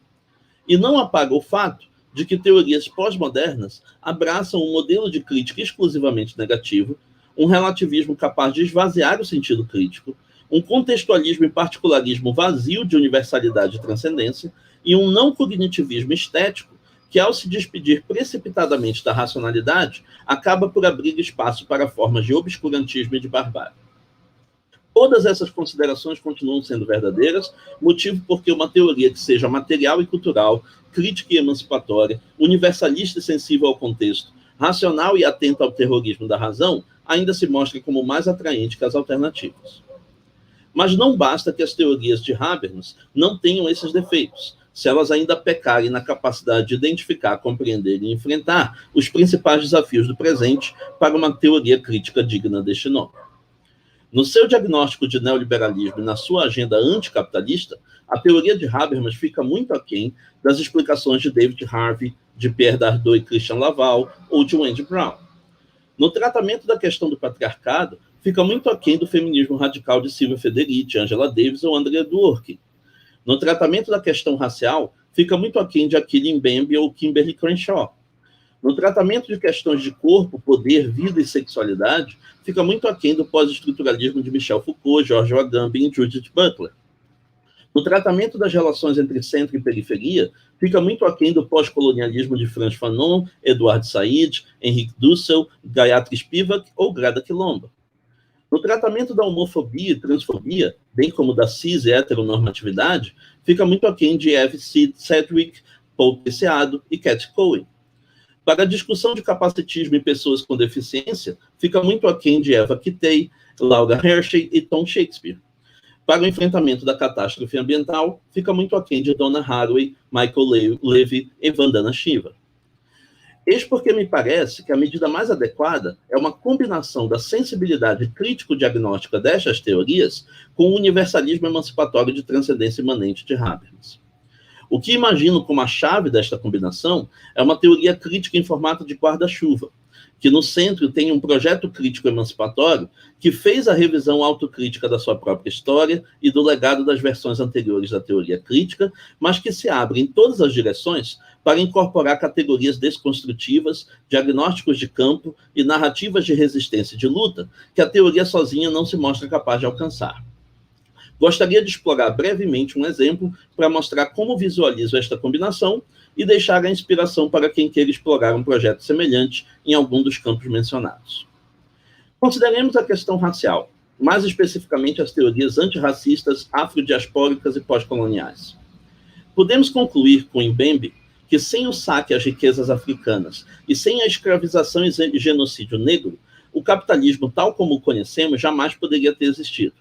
E não apaga o fato de que teorias pós-modernas abraçam um modelo de crítica exclusivamente negativo, um relativismo capaz de esvaziar o sentido crítico, um contextualismo e particularismo vazio de universalidade e transcendência, e um não cognitivismo estético que, ao se despedir precipitadamente da racionalidade, acaba por abrir espaço para formas de obscurantismo e de barbárie. Todas essas considerações continuam sendo verdadeiras, motivo porque uma teoria que seja material e cultural, crítica e emancipatória, universalista e sensível ao contexto, racional e atenta ao terrorismo da razão, ainda se mostra como mais atraente que as alternativas. Mas não basta que as teorias de Habermas não tenham esses defeitos, se elas ainda pecarem na capacidade de identificar, compreender e enfrentar os principais desafios do presente para uma teoria crítica digna deste nome. No seu diagnóstico de neoliberalismo e na sua agenda anticapitalista, a teoria de Habermas fica muito aquém das explicações de David Harvey, de Pierre Dardot e Christian Laval, ou de Wendy Brown. No tratamento da questão do patriarcado, fica muito aquém do feminismo radical de Silvia Federici, Angela Davis ou Andrea Dworkin. No tratamento da questão racial, fica muito aquém de Achille Mbembe ou Kimberly Crenshaw. No tratamento de questões de corpo, poder, vida e sexualidade, fica muito aquém do pós-estruturalismo de Michel Foucault, George Agamben e Judith Butler. No tratamento das relações entre centro e periferia, fica muito aquém do pós-colonialismo de Frantz Fanon, Edward Said, Henrique Dussel, Gayatri Spivak ou Grada Quilomba. No tratamento da homofobia e transfobia, bem como da cis e heteronormatividade, fica muito aquém de Eve Sedgwick, Paul Preciado e Cat Cohen. Para a discussão de capacitismo em pessoas com deficiência, fica muito aquém de Eva Kitei, Laura Hershey e Tom Shakespeare. Para o enfrentamento da catástrofe ambiental, fica muito aquém de Donna Haraway, Michael Levy e Vandana Shiva. Eis porque me parece que a medida mais adequada é uma combinação da sensibilidade crítico-diagnóstica destas teorias com o universalismo emancipatório de transcendência imanente de Habermas. O que imagino como a chave desta combinação é uma teoria crítica em formato de guarda-chuva, que no centro tem um projeto crítico emancipatório que fez a revisão autocrítica da sua própria história e do legado das versões anteriores da teoria crítica, mas que se abre em todas as direções para incorporar categorias desconstrutivas, diagnósticos de campo e narrativas de resistência e de luta que a teoria sozinha não se mostra capaz de alcançar. Gostaria de explorar brevemente um exemplo para mostrar como visualizo esta combinação e deixar a inspiração para quem queira explorar um projeto semelhante em algum dos campos mencionados. Consideremos a questão racial, mais especificamente as teorias antirracistas, afrodiaspóricas e pós-coloniais. Podemos concluir com Mbembe que sem o saque às riquezas africanas e sem a escravização e genocídio negro, o capitalismo tal como o conhecemos jamais poderia ter existido.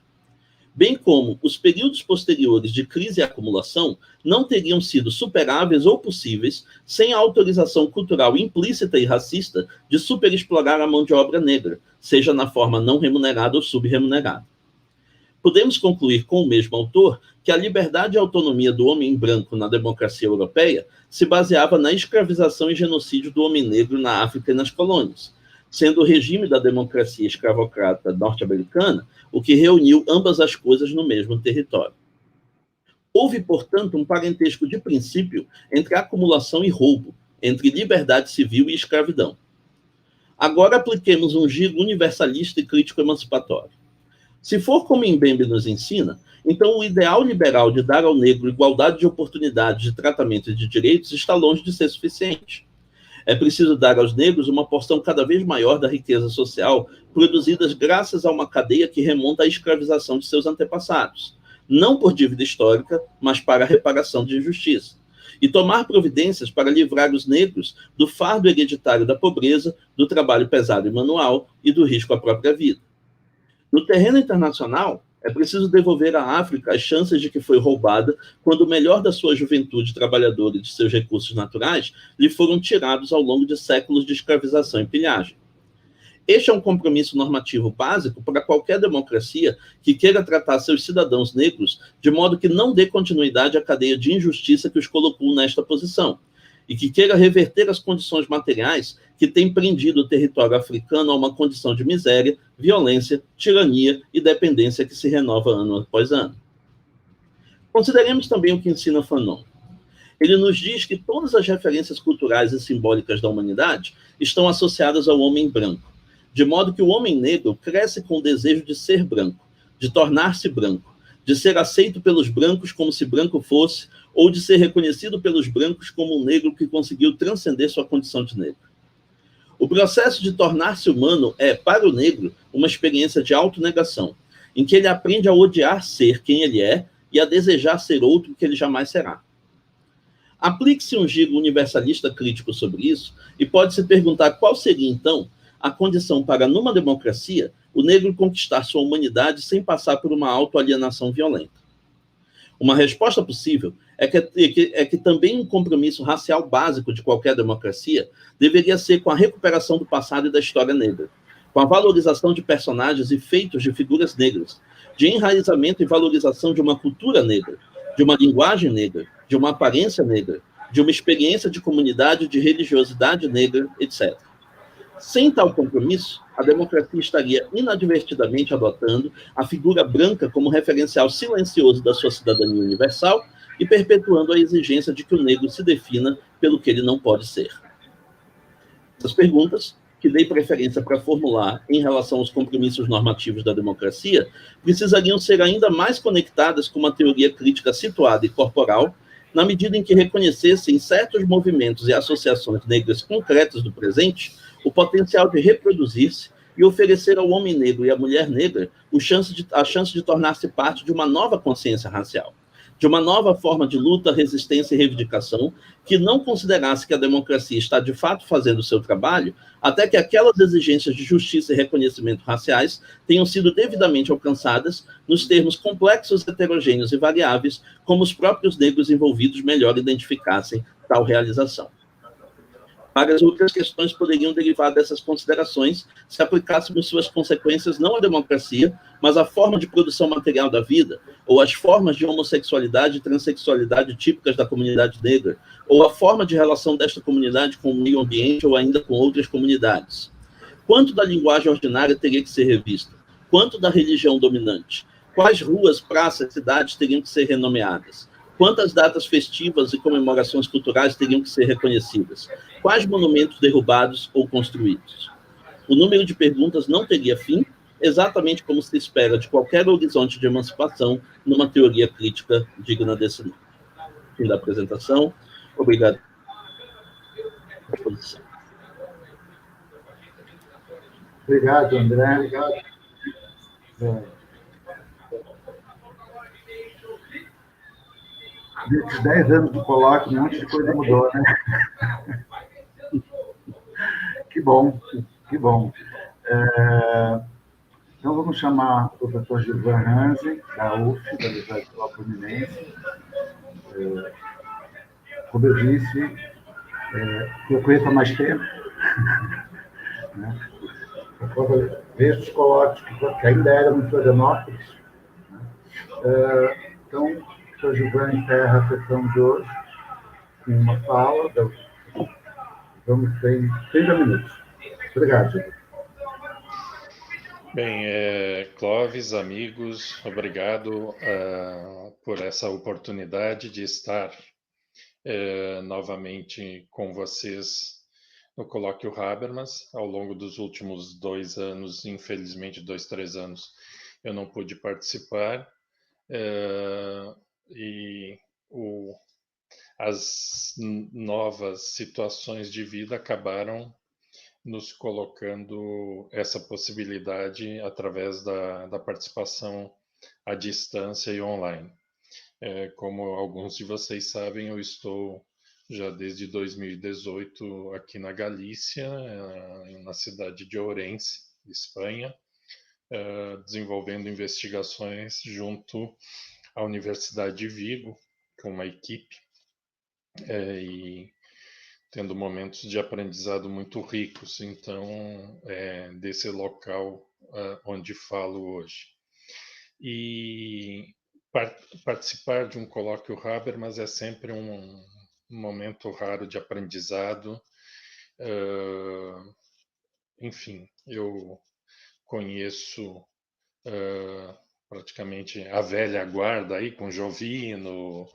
Bem como os períodos posteriores de crise e acumulação não teriam sido superáveis ou possíveis sem a autorização cultural implícita e racista de superexplorar a mão de obra negra, seja na forma não remunerada ou subremunerada. Podemos concluir com o mesmo autor que a liberdade e autonomia do homem branco na democracia europeia se baseava na escravização e genocídio do homem negro na África e nas colônias, sendo o regime da democracia escravocrata norte-americana o que reuniu ambas as coisas no mesmo território. Houve, portanto, um parentesco de princípio entre acumulação e roubo, entre liberdade civil e escravidão. Agora apliquemos um giro universalista e crítico emancipatório. Se for como Mbembe nos ensina, então o ideal liberal de dar ao negro igualdade de oportunidades de tratamento e de direitos está longe de ser suficiente. É preciso dar aos negros uma porção cada vez maior da riqueza social produzidas graças a uma cadeia que remonta à escravização de seus antepassados, não por dívida histórica, mas para a reparação de injustiça, e tomar providências para livrar os negros do fardo hereditário da pobreza, do trabalho pesado e manual e do risco à própria vida. No terreno internacional, É preciso devolver à África as chances de que foi roubada quando o melhor da sua juventude trabalhadora e de seus recursos naturais lhe foram tirados ao longo de séculos de escravização e pilhagem. Este é um compromisso normativo básico para qualquer democracia que queira tratar seus cidadãos negros de modo que não dê continuidade à cadeia de injustiça que os colocou nesta posição, e que queira reverter as condições materiais que têm prendido o território africano a uma condição de miséria, violência, tirania e dependência que se renova ano após ano. Consideremos também o que ensina Fanon. Ele nos diz que todas as referências culturais e simbólicas da humanidade estão associadas ao homem branco, de modo que o homem negro cresce com o desejo de ser branco, de tornar-se branco, de ser aceito pelos brancos como se branco fosse, ou de ser reconhecido pelos brancos como um negro que conseguiu transcender sua condição de negro. O processo de tornar-se humano é, para o negro, uma experiência de autonegação, em que ele aprende a odiar ser quem ele é e a desejar ser outro que ele jamais será. Aplique-se um giro universalista crítico sobre isso e pode-se perguntar qual seria, então, a condição para, numa democracia, o negro conquistar sua humanidade sem passar por uma autoalienação violenta. Uma resposta possível é que também um compromisso racial básico de qualquer democracia deveria ser com a recuperação do passado e da história negra, com a valorização de personagens e feitos de figuras negras, de enraizamento e valorização de uma cultura negra, de uma linguagem negra, de uma aparência negra, de uma experiência de comunidade, de religiosidade negra, etc. Sem tal compromisso, a democracia estaria inadvertidamente adotando a figura branca como referencial silencioso da sua cidadania universal e perpetuando a exigência de que o negro se defina pelo que ele não pode ser. Essas perguntas, que dei preferência para formular em relação aos compromissos normativos da democracia, precisariam ser ainda mais conectadas com uma teoria crítica situada e corporal, na medida em que reconhecessem certos movimentos e associações negras concretas do presente o potencial de reproduzir-se e oferecer ao homem negro e à mulher negra a chance de tornar-se parte de uma nova consciência racial, de uma nova forma de luta, resistência e reivindicação que não considerasse que a democracia está de fato fazendo o seu trabalho até que aquelas exigências de justiça e reconhecimento raciais tenham sido devidamente alcançadas nos termos complexos, heterogêneos e variáveis, como os próprios negros envolvidos melhor identificassem tal realização. Várias outras questões poderiam derivar dessas considerações se aplicássemos suas consequências não à democracia, mas à forma de produção material da vida, ou às formas de homossexualidade e transexualidade típicas da comunidade negra, ou à forma de relação desta comunidade com o meio ambiente ou ainda com outras comunidades. Quanto da linguagem ordinária teria que ser revista? Quanto da religião dominante? Quais ruas, praças, cidades teriam que ser renomeadas? Quantas datas festivas e comemorações culturais teriam que ser reconhecidas? Quais monumentos derrubados ou construídos? O número de perguntas não teria fim, exatamente como se espera de qualquer horizonte de emancipação numa teoria crítica digna desse nome. Fim da apresentação. Obrigado pela exposição. Obrigado, André. Obrigado. Nesses 10 anos do colóquio, um monte de coisa mudou, né? Que bom, que bom. Então, vamos chamar o professor Gilvan Hansen, da UF, da Universidade Federal Fluminense. Como eu disse, eu conheço há mais tempo, né? Desde os colóquios, que ainda eram em Florianópolis. Né? Então, o professor Gilvan encerra a sessão de hoje com uma fala. Vamos ter 30 minutos. Obrigado, Gilvan. Bem, Clóvis, amigos, obrigado por essa oportunidade de estar novamente com vocês no Colóquio Habermas. Ao longo dos últimos 2 anos, infelizmente 2, 3 anos, eu não pude participar e as novas situações de vida acabaram nos colocando essa possibilidade através da participação à distância e online. Como alguns de vocês sabem, eu estou já desde 2018 aqui na Galícia, na cidade de Ourense, Espanha, desenvolvendo investigações junto à Universidade de Vigo, com uma equipe, e tendo momentos de aprendizado muito ricos, então, desse local onde falo hoje. E participar de um colóquio Habermas é sempre um momento raro de aprendizado. Enfim, eu conheço praticamente a velha guarda aí com Jovino,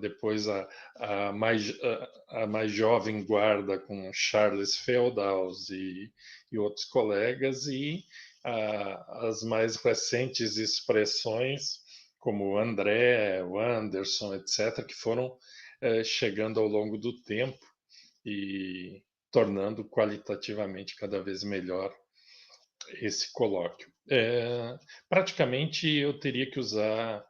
depois a mais jovem guarda com Charles Feldhaus e outros colegas, e as mais recentes expressões, como o André, o Anderson, etc., que foram chegando ao longo do tempo e tornando qualitativamente cada vez melhor esse colóquio. Praticamente eu teria que usar,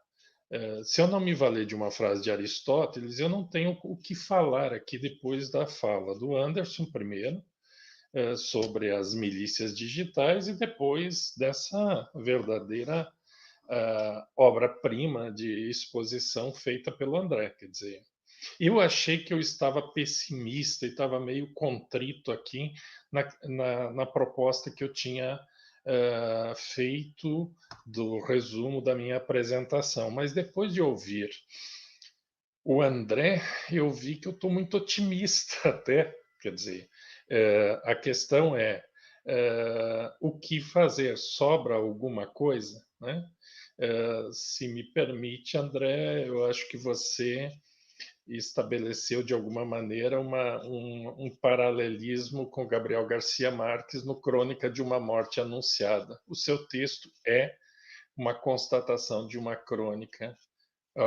se eu não me valer de uma frase de Aristóteles, eu não tenho o que falar aqui depois da fala do Anderson primeiro, sobre as milícias digitais, e depois dessa verdadeira obra-prima de exposição feita pelo André. Quer dizer, eu achei que eu estava pessimista e estava meio contrito aqui na proposta que eu tinha feito do resumo da minha apresentação, mas depois de ouvir o André, eu vi que eu estou muito otimista até. Quer dizer, a questão é o que fazer? Sobra alguma coisa, né? Se me permite, André, eu acho que você estabeleceu de alguma maneira um paralelismo com Gabriel Garcia Marques no Crônica de uma Morte Anunciada. O seu texto é uma constatação de uma crônica,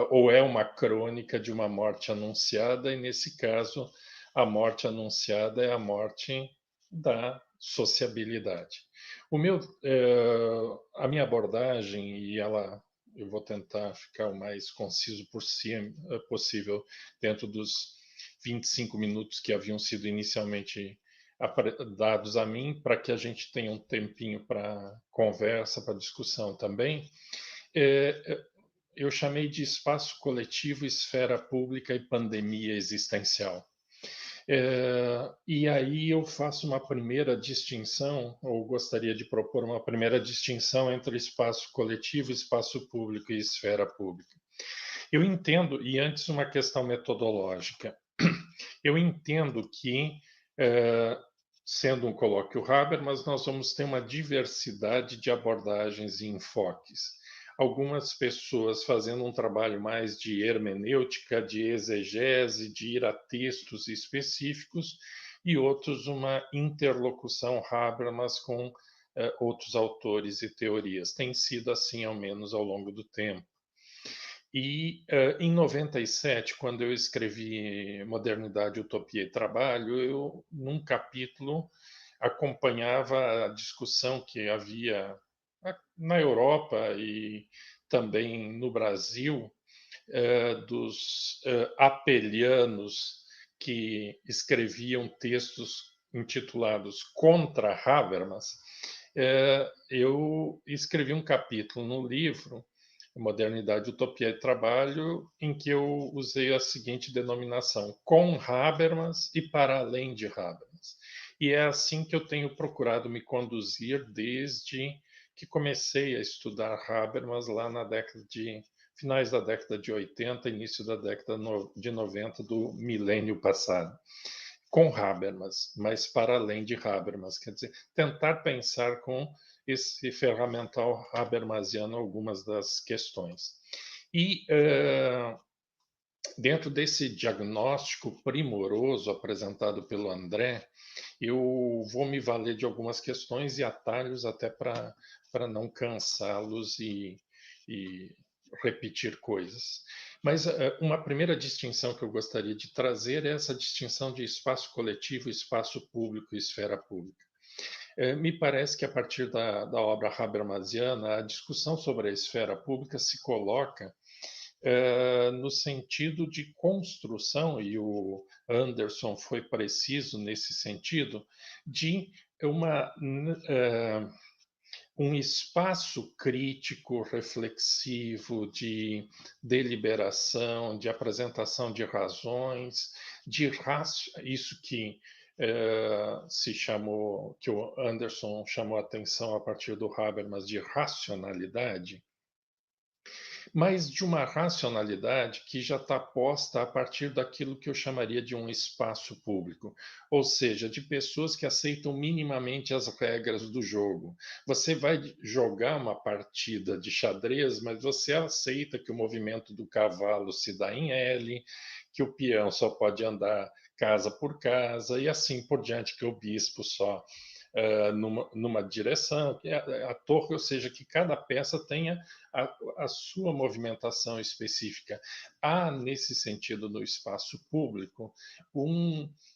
ou é uma crônica de uma morte anunciada, e nesse caso a morte anunciada é a morte da sociabilidade. A minha abordagem, e eu vou tentar ficar o mais conciso possível dentro dos 25 minutos que haviam sido inicialmente dados a mim, para que a gente tenha um tempinho para conversa, para discussão também. Eu chamei de espaço coletivo, esfera pública e pandemia existencial. E aí eu faço uma primeira distinção, ou gostaria de propor uma primeira distinção entre espaço coletivo, espaço público e esfera pública. Eu entendo, e antes uma questão metodológica, eu entendo que, sendo um colóquio Habermas, nós vamos ter uma diversidade de abordagens e enfoques. Algumas pessoas fazendo um trabalho mais de hermenêutica, de exegese, de ir a textos específicos, e outros uma interlocução Habermas com outros autores e teorias. Tem sido assim, ao menos, ao longo do tempo. E em 97, quando eu escrevi Modernidade, Utopia e Trabalho, eu, num capítulo, acompanhava a discussão que havia na Europa e também no Brasil, dos apelianos que escreviam textos intitulados Contra Habermas. Eu escrevi um capítulo no livro Modernidade, Utopia e Trabalho, em que eu usei a seguinte denominação: com Habermas e para além de Habermas. E é assim que eu tenho procurado me conduzir desde que comecei a estudar Habermas lá na finais da década de 80, início da década de 90 do milênio passado. Com Habermas, mas para além de Habermas, quer dizer, tentar pensar com esse ferramental habermasiano algumas das questões. E dentro desse diagnóstico primoroso apresentado pelo André, eu vou me valer de algumas questões e atalhos até para não cansá-los e repetir coisas. Mas uma primeira distinção que eu gostaria de trazer é essa distinção de espaço coletivo, espaço público e esfera pública. Me parece que, a partir da obra habermasiana, a discussão sobre a esfera pública se coloca no sentido de construção, e o Anderson foi preciso nesse sentido, de um espaço crítico, reflexivo, de deliberação, de apresentação de razões, isso que se chamou, que o Anderson chamou a atenção a partir do Habermas de racionalidade, mas de uma racionalidade que já está posta a partir daquilo que eu chamaria de um espaço público, ou seja, de pessoas que aceitam minimamente as regras do jogo. Você vai jogar uma partida de xadrez, mas você aceita que o movimento do cavalo se dá em L, que o peão só pode andar casa por casa, e assim por diante, que o bispo só numa direção, a torre, ou seja, que cada peça tenha a sua movimentação específica. Há, nesse sentido, no espaço público,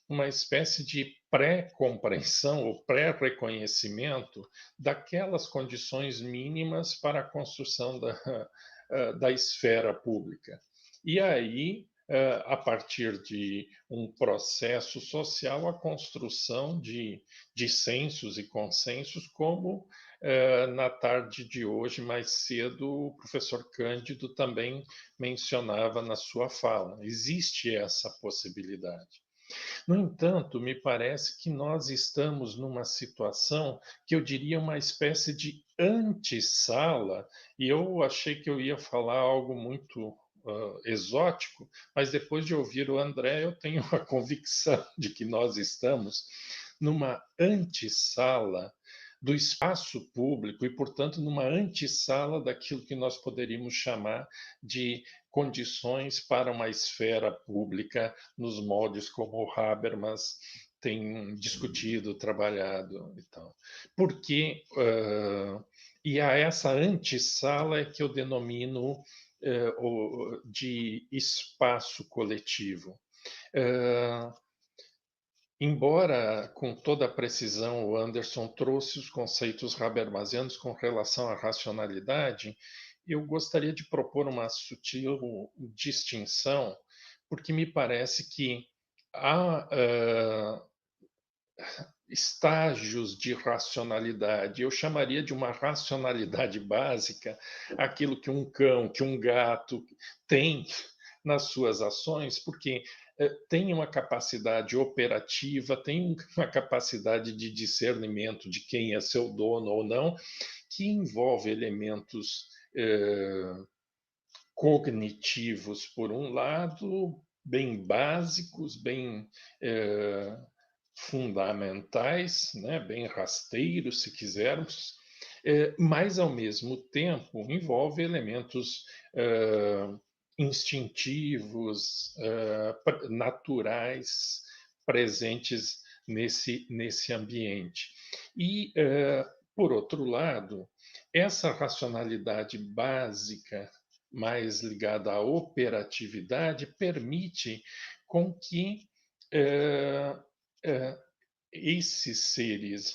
uma espécie de pré-compreensão ou pré-reconhecimento daquelas condições mínimas para a construção da esfera pública. E aí, a partir de um processo social, a construção de dissensos e consensos, como na tarde de hoje, mais cedo, o professor Cândido também mencionava na sua fala. Existe essa possibilidade. No entanto, me parece que nós estamos numa situação que eu diria uma espécie de antessala, e eu achei que eu ia falar algo muito exótico, mas depois de ouvir o André, eu tenho a convicção de que nós estamos numa antessala do espaço público e, portanto, numa antessala daquilo que nós poderíamos chamar de condições para uma esfera pública nos moldes como o Habermas tem discutido, trabalhado e tal. Porque, e a essa antessala é que eu denomino de espaço coletivo. Embora, com toda a precisão, o Anderson trouxe os conceitos habermasianos com relação à racionalidade, eu gostaria de propor uma sutil distinção, porque me parece que há estágios de racionalidade. Eu chamaria de uma racionalidade básica aquilo que um cão, que um gato tem nas suas ações, porque tem uma capacidade operativa, tem uma capacidade de discernimento de quem é seu dono ou não, que envolve elementos cognitivos, por um lado, bem básicos, bem fundamentais, né, bem rasteiros, se quisermos, mas, ao mesmo tempo, envolve elementos instintivos, naturais, presentes nesse ambiente. E, por outro lado, essa racionalidade básica, mais ligada à operatividade, permite com que esses seres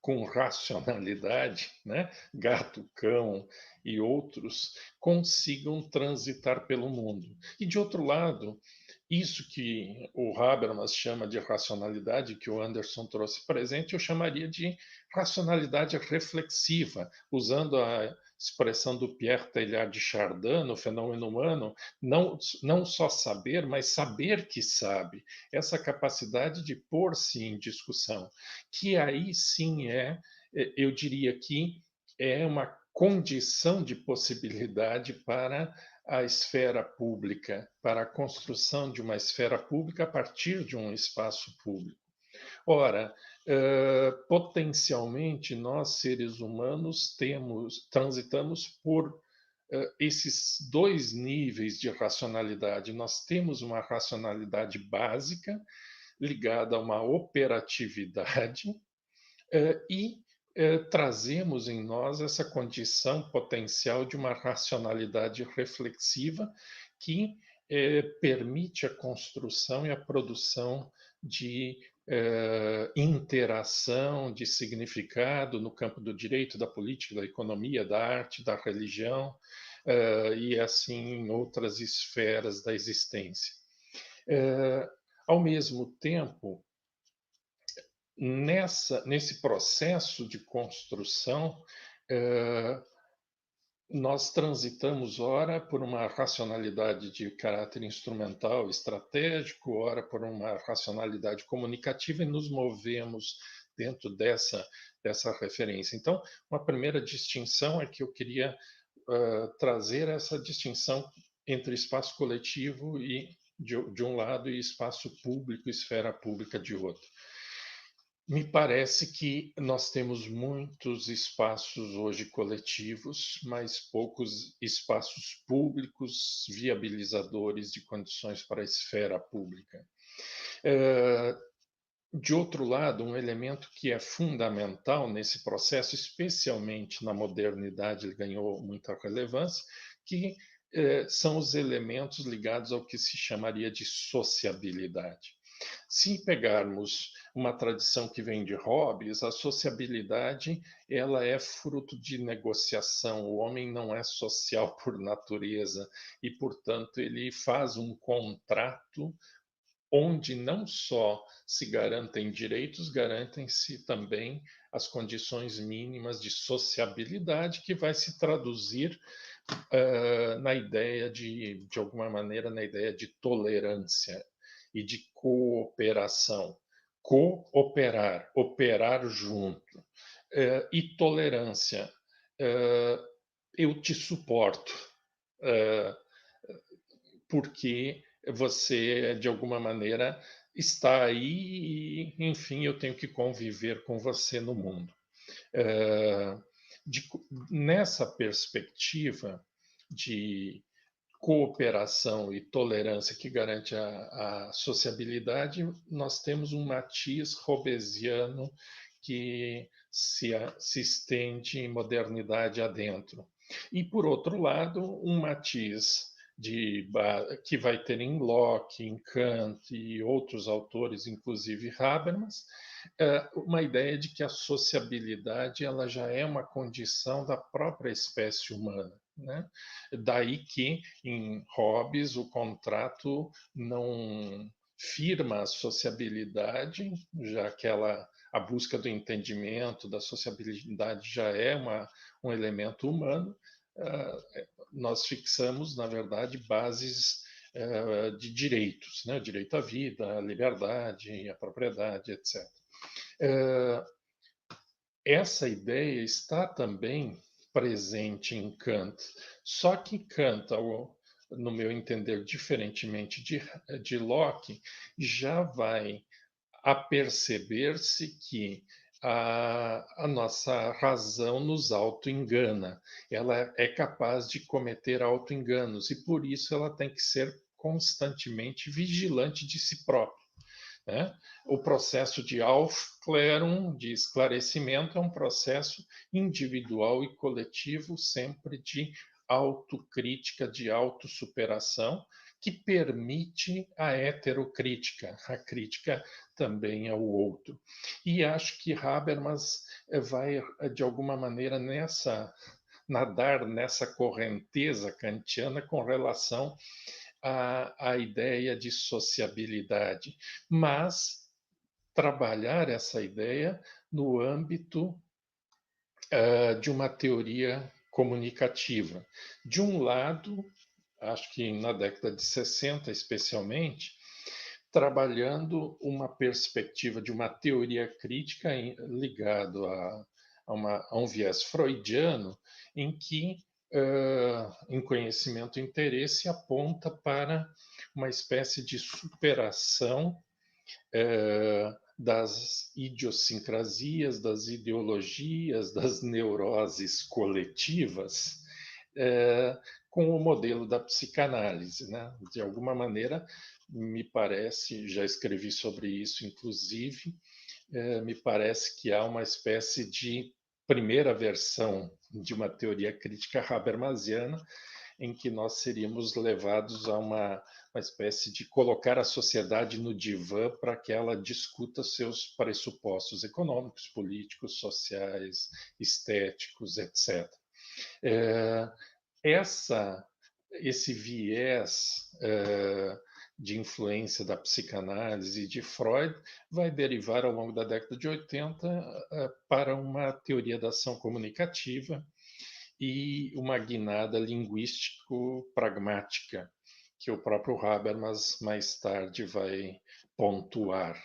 com racionalidade, né, gato, cão e outros, consigam transitar pelo mundo. E, de outro lado, isso que o Habermas chama de racionalidade, que o Anderson trouxe presente, eu chamaria de racionalidade reflexiva, usando a expressão do Pierre Teilhard de Chardin, no Fenômeno Humano, não só saber, mas saber que sabe, essa capacidade de pôr-se em discussão, que aí sim eu diria que é uma condição de possibilidade para a esfera pública, para a construção de uma esfera pública a partir de um espaço público. Ora, potencialmente nós seres humanos transitamos por esses dois níveis de racionalidade. Nós temos uma racionalidade básica ligada a uma operatividade e trazemos em nós essa condição potencial de uma racionalidade reflexiva que permite a construção e a produção de interação, de significado no campo do direito, da política, da economia, da arte, da religião e assim em outras esferas da existência. Ao mesmo tempo, nesse processo de construção, nós transitamos, ora, por uma racionalidade de caráter instrumental, estratégico, ora, por uma racionalidade comunicativa, e nos movemos dentro dessa referência. Então, uma primeira distinção é que eu queria trazer essa distinção entre espaço coletivo e de um lado e espaço público, esfera pública de outro. Me parece que nós temos muitos espaços hoje coletivos, mas poucos espaços públicos viabilizadores de condições para a esfera pública. De outro lado, um elemento que é fundamental nesse processo, especialmente na modernidade, ele ganhou muita relevância, que são os elementos ligados ao que se chamaria de sociabilidade. Se pegarmos uma tradição que vem de Hobbes, a sociabilidade ela é fruto de negociação. O homem não é social por natureza e, portanto, ele faz um contrato onde não só se garantem direitos, garantem-se também as condições mínimas de sociabilidade, que vai se traduzir na ideia de alguma maneira, na ideia de tolerância e de cooperação. Cooperar, operar junto. E tolerância. Eu te suporto, porque você, de alguma maneira, está aí e, enfim, eu tenho que conviver com você no mundo. Nessa perspectiva de cooperação e tolerância que garante a sociabilidade, nós temos um matiz hobbesiano que se estende em modernidade adentro. E, por outro lado, um matiz que vai ter em Locke, em Kant e outros autores, inclusive Habermas, uma ideia de que a sociabilidade ela já é uma condição da própria espécie humana. Né? Daí que, em Hobbes, o contrato não firma a sociabilidade, já que a busca do entendimento, da sociabilidade já é um elemento humano. Nós fixamos, na verdade, bases de direitos, né? O direito à vida, à liberdade, à propriedade, etc. Essa ideia está também presente em Kant, só que Kant, no meu entender, diferentemente de Locke, já vai aperceber-se que a nossa razão nos auto-engana. Ela é capaz de cometer auto-enganos e, por isso, ela tem que ser constantemente vigilante de si própria. Né? O processo de Aufklärung, de esclarecimento, é um processo individual e coletivo, sempre de autocrítica, de autossuperação, que permite a heterocrítica, a crítica também ao outro. E acho que Habermas vai, de alguma maneira, nadar nessa correnteza kantiana com relação à ideia de sociabilidade, mas trabalhar essa ideia no âmbito de uma teoria comunicativa. De um lado, acho que na década de 60 especialmente, trabalhando uma perspectiva de uma teoria crítica ligado a um viés freudiano, em que, em conhecimento e interesse, aponta para uma espécie de superação das idiosincrasias, das ideologias, das neuroses coletivas, com o modelo da psicanálise. Né? De alguma maneira, me parece, já escrevi sobre isso, inclusive, me parece que há uma espécie de primeira versão de uma teoria crítica habermasiana, em que nós seríamos levados a uma espécie de colocar a sociedade no divã para que ela discuta seus pressupostos econômicos, políticos, sociais, estéticos, etc. Esse viés de influência da psicanálise e de Freud, vai derivar ao longo da década de 80 para uma teoria da ação comunicativa e uma guinada linguístico-pragmática, que o próprio Habermas mais tarde vai pontuar.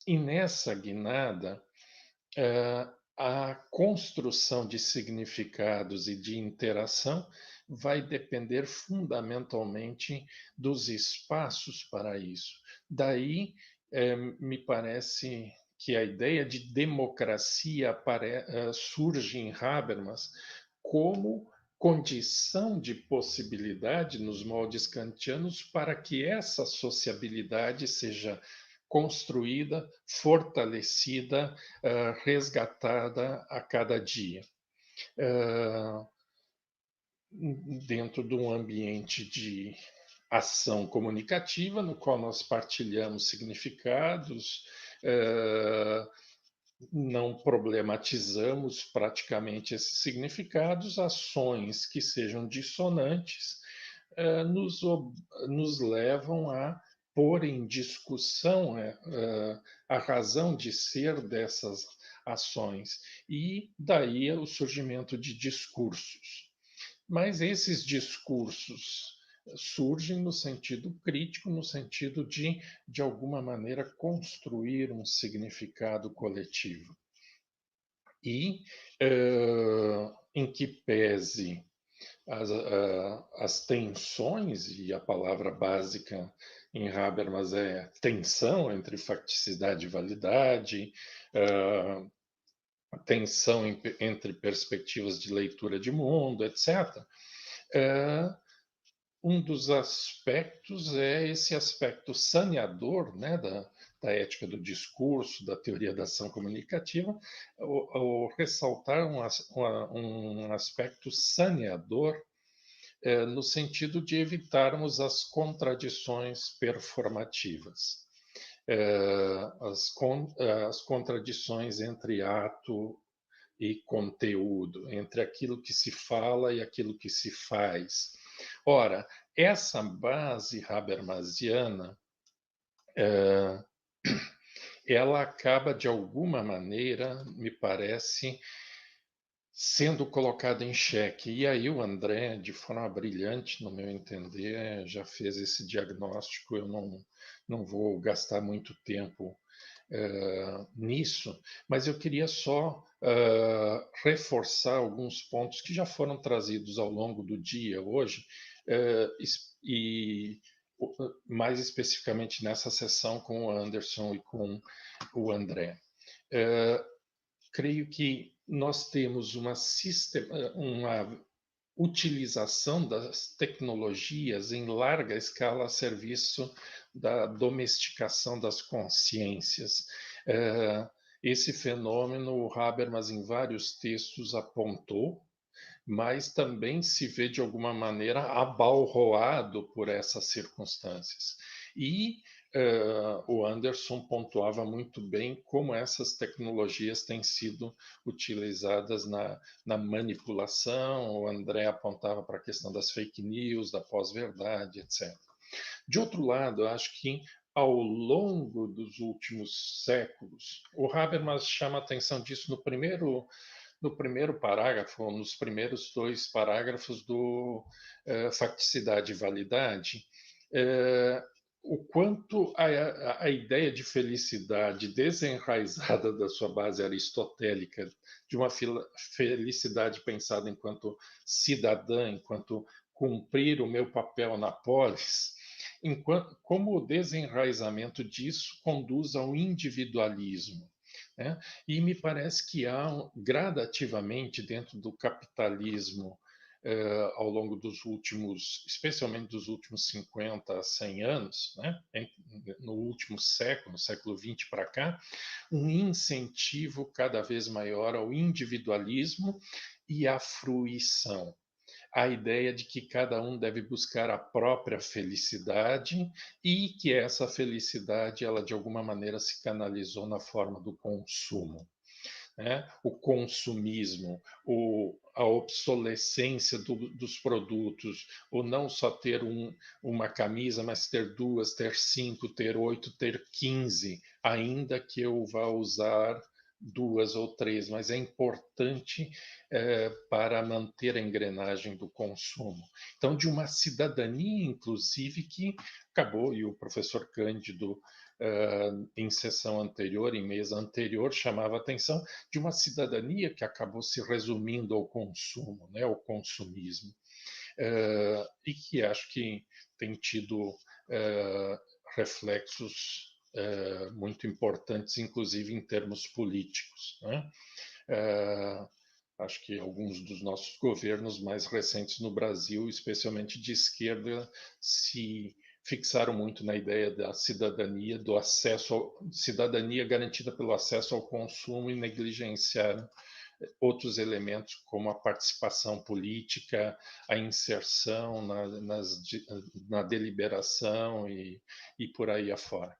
E nessa guinada, a construção de significados e de interação vai depender fundamentalmente dos espaços para isso. Daí, me parece que a ideia de democracia surge em Habermas como condição de possibilidade nos moldes kantianos para que essa sociabilidade seja construída, fortalecida, resgatada a cada dia. Dentro de um ambiente de ação comunicativa, no qual nós partilhamos significados, não problematizamos praticamente esses significados, ações que sejam dissonantes nos levam a pôr em discussão a razão de ser dessas ações, e daí o surgimento de discursos. Mas esses discursos surgem no sentido crítico, no sentido de alguma maneira, construir um significado coletivo. E, em que pese as tensões, e a palavra básica em Habermas é tensão entre facticidade e validade, tensão entre perspectivas de leitura de mundo, etc. Um dos aspectos é esse aspecto saneador, né, da ética do discurso, da teoria da ação comunicativa, o ressaltar um aspecto saneador no sentido de evitarmos as contradições performativas, as contradições entre ato e conteúdo, entre aquilo que se fala e aquilo que se faz. Ora, essa base habermasiana, ela acaba, de alguma maneira, me parece, sendo colocada em xeque. E aí o André, de forma brilhante, no meu entender, já fez esse diagnóstico. Eu não vou gastar muito tempo nisso, mas eu queria só reforçar alguns pontos que já foram trazidos ao longo do dia hoje, e mais especificamente nessa sessão com o Anderson e com o André. Creio que nós temos uma utilização das tecnologias em larga escala a serviço da domesticação das consciências. Esse fenômeno o Habermas, em vários textos, apontou, mas também se vê, de alguma maneira, abalroado por essas circunstâncias. E o Anderson pontuava muito bem como essas tecnologias têm sido utilizadas na manipulação. O André apontava para a questão das fake news, da pós-verdade, etc. De outro lado, eu acho que ao longo dos últimos séculos, o Habermas chama a atenção disso no primeiro parágrafo, nos primeiros 2 parágrafos do Facticidade e Validade, o quanto a ideia de felicidade desenraizada da sua base aristotélica, de uma felicidade pensada enquanto cidadã, enquanto cumprir o meu papel na polis, como o desenraizamento disso conduz ao individualismo. Né? E me parece que há gradativamente dentro do capitalismo, ao longo dos últimos, especialmente dos últimos 50 a 100 anos, né? No último século, no século XX para cá, um incentivo cada vez maior ao individualismo e à fruição. A ideia de que cada um deve buscar a própria felicidade e que essa felicidade, ela de alguma maneira se canalizou na forma do consumo. né? O consumismo, a obsolescência dos produtos, o não só ter uma camisa, mas ter duas, ter 5, ter 8, ter 15, ainda que eu vá usar 2 ou 3, mas é importante para manter a engrenagem do consumo. Então, de uma cidadania, inclusive, que acabou, e o professor Cândido, em sessão anterior, em mesa anterior, chamava a atenção de uma cidadania que acabou se resumindo ao consumo, né, ao consumismo, e que acho que tem tido reflexos muito importantes, inclusive em termos políticos, né? Acho que alguns dos nossos governos mais recentes no Brasil, especialmente de esquerda, se fixaram muito na ideia da cidadania, do acesso, cidadania garantida pelo acesso ao consumo, e negligenciaram outros elementos como a participação política, a inserção na deliberação e por aí afora.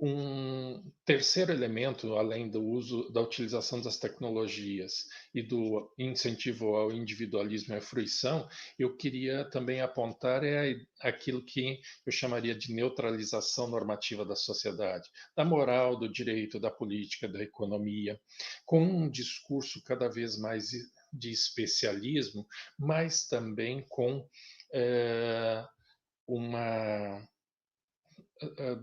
Um terceiro elemento, além do uso, da utilização das tecnologias e do incentivo ao individualismo e à fruição, eu queria também apontar aquilo que eu chamaria de neutralização normativa da sociedade, da moral, do direito, da política, da economia, com um discurso cada vez mais de especialismo, mas também com uma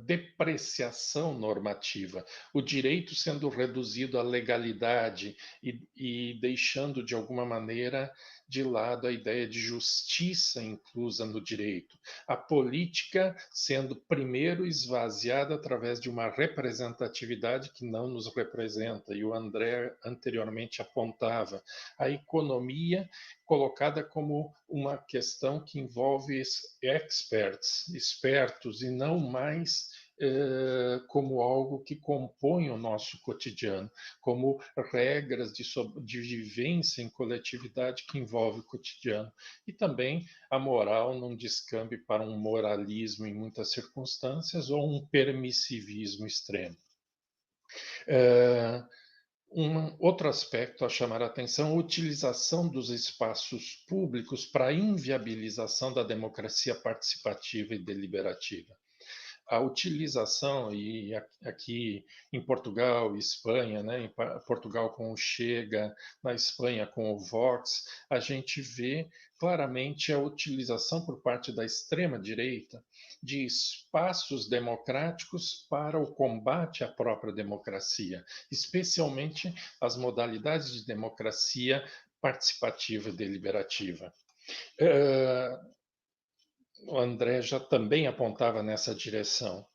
depreciação normativa, o direito sendo reduzido à legalidade e deixando, de alguma maneira, de lado a ideia de justiça inclusa no direito. A política sendo primeiro esvaziada através de uma representatividade que não nos representa, e o André anteriormente apontava. A economia colocada como uma questão que envolve expertos, e não mais como algo que compõe o nosso cotidiano, como regras de vivência em coletividade que envolve o cotidiano. E também a moral não descambe para um moralismo em muitas circunstâncias ou um permissivismo extremo. Outro aspecto a chamar a atenção é a utilização dos espaços públicos para a inviabilização da democracia participativa e deliberativa. A utilização, e aqui em Portugal e Espanha, né, em Portugal com o Chega, na Espanha com o Vox, a gente vê claramente a utilização por parte da extrema-direita de espaços democráticos para o combate à própria democracia, especialmente as modalidades de democracia participativa e deliberativa. O André já também apontava nessa direção.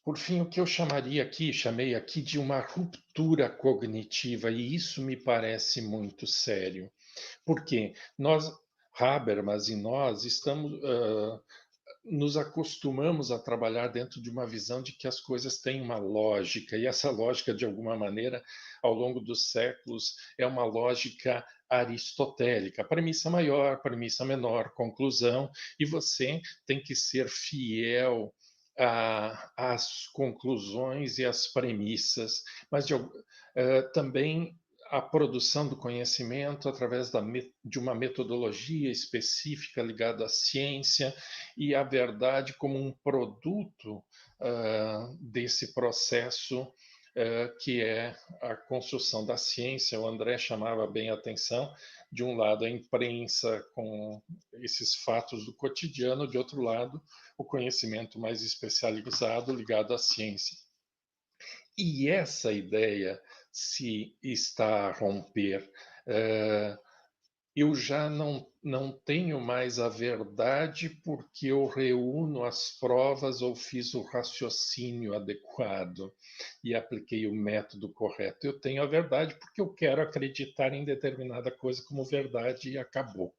Por fim, o que eu chamei aqui de uma ruptura cognitiva, e isso me parece muito sério. Porque nós, Habermas e nós, nos acostumamos a trabalhar dentro de uma visão de que as coisas têm uma lógica, e essa lógica, de alguma maneira, ao longo dos séculos, é uma lógica aristotélica, premissa maior, premissa menor, conclusão, e você tem que ser fiel às conclusões e às premissas, mas também a produção do conhecimento através de uma metodologia específica ligada à ciência, e a verdade como um produto desse processo que é a construção da ciência. O André chamava bem a atenção, de um lado a imprensa com esses fatos do cotidiano, de outro lado o conhecimento mais especializado ligado à ciência. E essa ideia se está a romper. Eu já não tenho mais a verdade porque eu reúno as provas ou fiz o raciocínio adequado e apliquei o método correto. Eu tenho a verdade porque eu quero acreditar em determinada coisa como verdade, e acabou.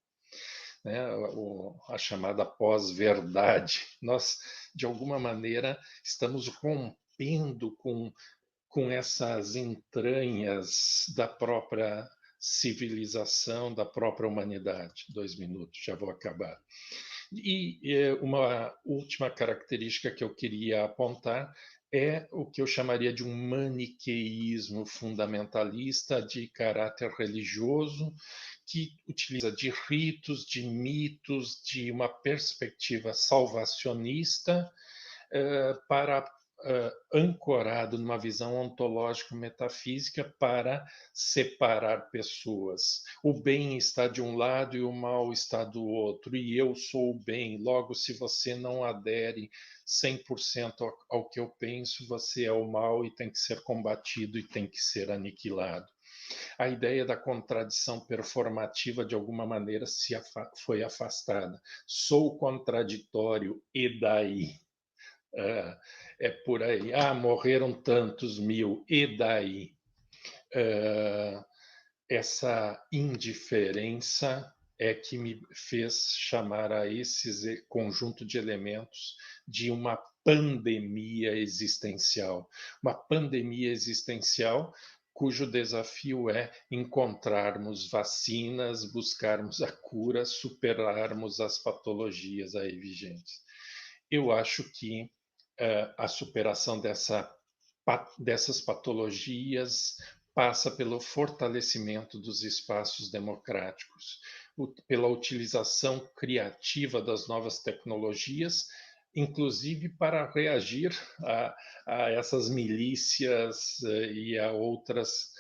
Né? A chamada pós-verdade. Nós, de alguma maneira, estamos rompendo com essas entranhas da própria civilização, da própria humanidade. 2 minutos, já vou acabar. E uma última característica que eu queria apontar é o que eu chamaria de um maniqueísmo fundamentalista de caráter religioso, que utiliza de ritos, de mitos, de uma perspectiva salvacionista, para ancorado numa visão ontológico-metafísica para separar pessoas. O bem está de um lado e o mal está do outro, e eu sou o bem. Logo, se você não adere 100% ao que eu penso, você é o mal e tem que ser combatido e tem que ser aniquilado. A ideia da contradição performativa, de alguma maneira, foi afastada. Sou contraditório, e daí? É por aí. Morreram tantos mil, e daí? Essa indiferença é que me fez chamar a esse conjunto de elementos de uma pandemia existencial. Uma pandemia existencial cujo desafio é encontrarmos vacinas, buscarmos a cura, superarmos as patologias aí vigentes. Eu acho que a superação dessas patologias passa pelo fortalecimento dos espaços democráticos, pela utilização criativa das novas tecnologias, inclusive para reagir a essas milícias e a outras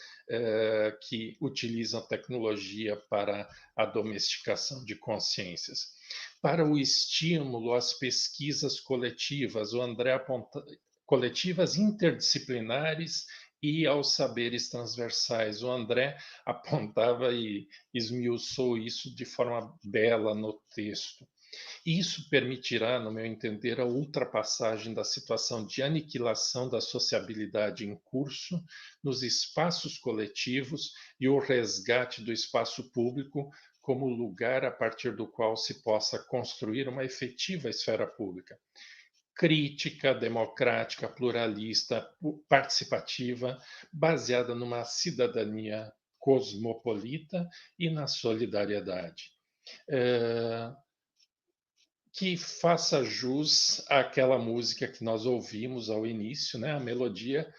que utilizam a tecnologia para a domesticação de consciências. Para o estímulo às pesquisas coletivas, o André aponta coletivas interdisciplinares e aos saberes transversais. O André apontava e esmiuçou isso de forma bela no texto. Isso permitirá, no meu entender, a ultrapassagem da situação de aniquilação da sociabilidade em curso nos espaços coletivos e o resgate do espaço público como lugar a partir do qual se possa construir uma efetiva esfera pública. Crítica, democrática, pluralista, participativa, baseada numa cidadania cosmopolita e na solidariedade. Que faça jus àquela música que nós ouvimos ao início, né? A melodia,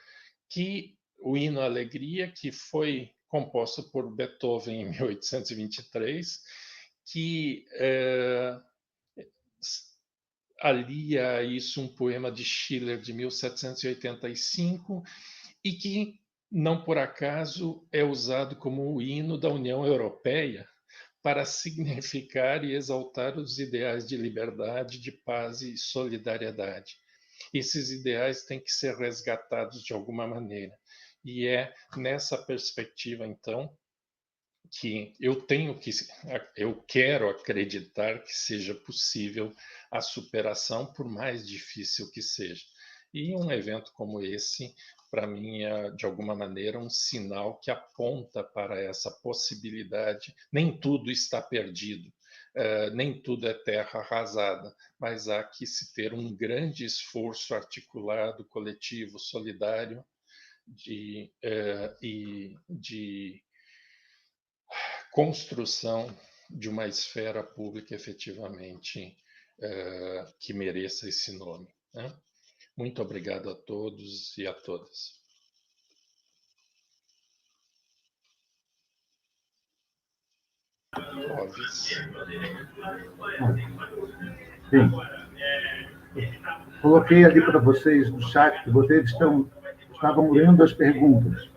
que o hino à alegria, que foi composto por Beethoven em 1823, que alia a isso um poema de Schiller de 1785 e que, não por acaso, é usado como o hino da União Europeia para significar e exaltar os ideais de liberdade, de paz e solidariedade. Esses ideais têm que ser resgatados de alguma maneira. E é nessa perspectiva, então, que eu quero acreditar que seja possível a superação, por mais difícil que seja. E um evento como esse, para mim, é, de alguma maneira, um sinal que aponta para essa possibilidade. Nem tudo está perdido, nem tudo é terra arrasada, mas há que se ter um grande esforço articulado, coletivo, solidário, de construção de uma esfera pública efetivamente que mereça esse nome, né? Muito obrigado a todos e a todas. Clóvis. Sim. Coloquei ali para vocês no chat que vocês estavam lendo as perguntas.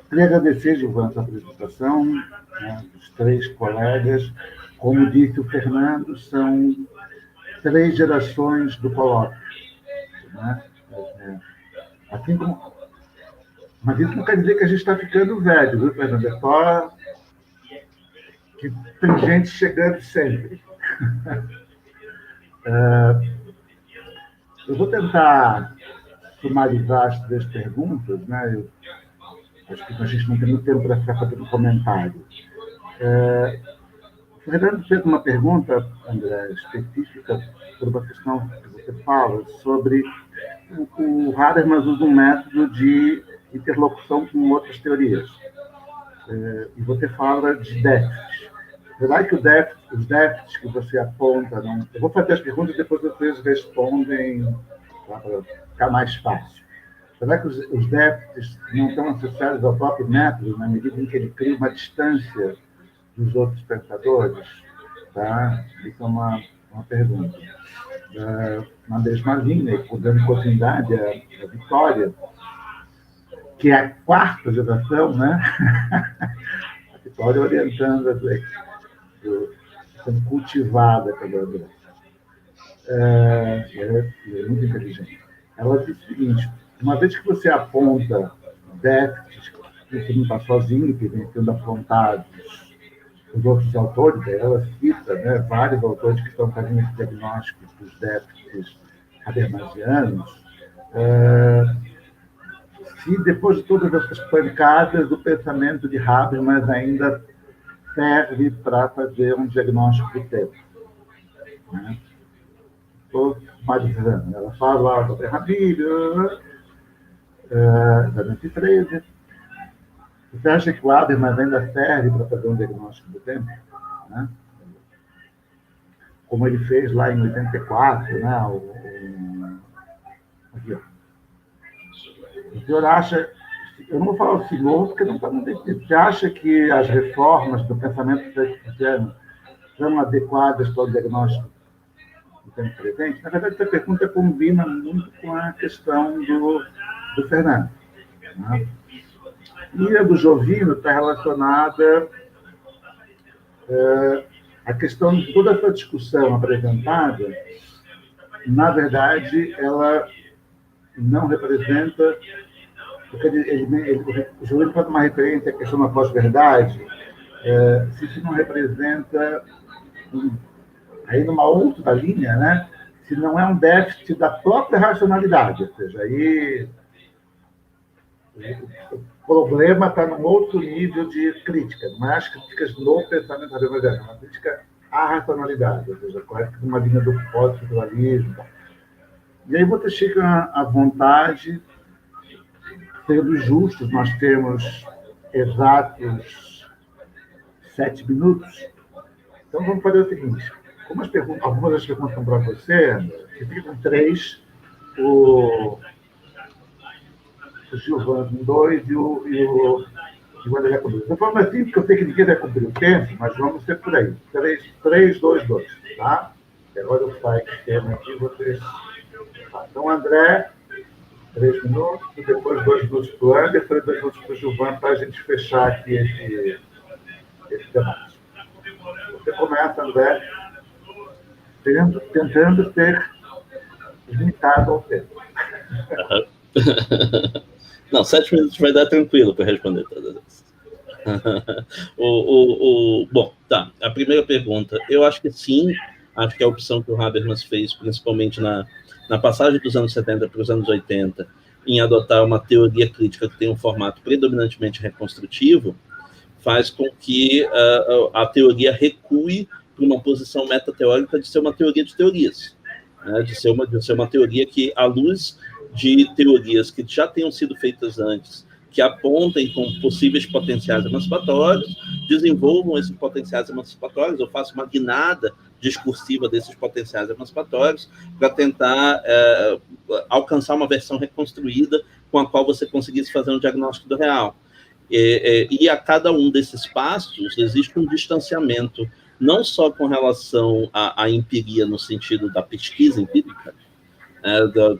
Queria agradecer, Gilvan, a apresentação, né, dos três colegas. Como disse o Fernando, são 3 gerações do colóquio. Né? Assim como... Mas isso não quer dizer que a gente está ficando velho, viu, Fernando? É só que tem gente chegando sempre. Eu vou tentar sumarizar as 3 perguntas, né? Acho que a gente não tem muito tempo para ficar fazendo comentário. O Fernando fez uma pergunta, André, específica sobre uma questão que você fala, sobre o Habermas usa um método de interlocução com outras teorias. E você fala de déficit. Será que os déficits que você aponta... Não... Eu vou fazer as perguntas e depois vocês respondem, tá, para ficar mais fácil. Será que os déficits não estão associados ao próprio método, na medida em que ele cria uma distância dos outros pensadores? Tá? Isso é uma pergunta. Na mesma linha, dando continuidade à Vitória, que é a quarta geração, né? A Vitória orientando sendo cultivada pela André. É muito inteligente. Ela diz o seguinte: uma vez que você aponta déficits, que você não está sozinho, que vem sendo apontados os outros autores, ela cita, né, vários autores que estão fazendo esse diagnóstico dos déficits habermasianos. Se depois de todas essas pancadas, o pensamento de Habermas ainda serve para fazer um diagnóstico do tempo. Né? Estou analisando. Ela fala da Terra Bíblia, da 2013. Você acha que o Habermas ainda serve para fazer um diagnóstico do tempo? Né? Como ele fez lá em 84, né? Aqui, ó. O senhor acha... Eu não vou falar o senhor, porque não está no definido. Você acha que as reformas do pensamento cristiano são adequadas para o diagnóstico do tempo presente? Na verdade, essa pergunta combina muito com a questão do Fernando. Né? E a do Jovino está relacionada à questão de toda essa discussão apresentada. Na verdade, ela não representa, porque o Jovino faz uma referência à questão da pós-verdade, se isso não representa, aí numa outra linha, né? Se não é um déficit da própria racionalidade, ou seja, aí o problema está num outro nível de crítica, não é as críticas no pensamento habermasiano, é uma crítica à racionalidade, ou seja, correto numa linha do pós-estruturalismo. E aí você chega à vontade, sendo justos, nós temos exatos 7 minutos. Então vamos fazer o seguinte: como algumas das perguntas estão para você, fica com 3, o Gilvan com 2 e o André com 2. Eu falo assim, porque eu sei que ninguém vai cumprir o tempo, mas vamos ser por aí. 3, 2, 2, tá? E agora eu saio o tema aqui, vocês... Tá. Então, André, 3 minutos, e depois 2 minutos para o Anderson e 2 minutos para o Gilvan, para a gente fechar aqui esse debate. Você começa, André, tentando ser limitado ao tempo. Não, 7 minutos vai dar tranquilo para responder todas essas. Bom, tá. A primeira pergunta, eu acho que sim, acho que a opção que o Habermas fez, principalmente na passagem dos anos 70 para os anos 80, em adotar uma teoria crítica que tem um formato predominantemente reconstrutivo, faz com que a teoria recue para uma posição metateórica de ser uma teoria de teorias, né? de ser uma teoria que, à luz de teorias que já tenham sido feitas antes, que apontem com possíveis potenciais emancipatórios, desenvolvam esses potenciais emancipatórios, ou façam uma guinada discursiva desses potenciais emancipatórios para tentar alcançar uma versão reconstruída com a qual você conseguisse fazer um diagnóstico do real. E a cada um desses passos existe um distanciamento, não só com relação à empiria no sentido da pesquisa empírica,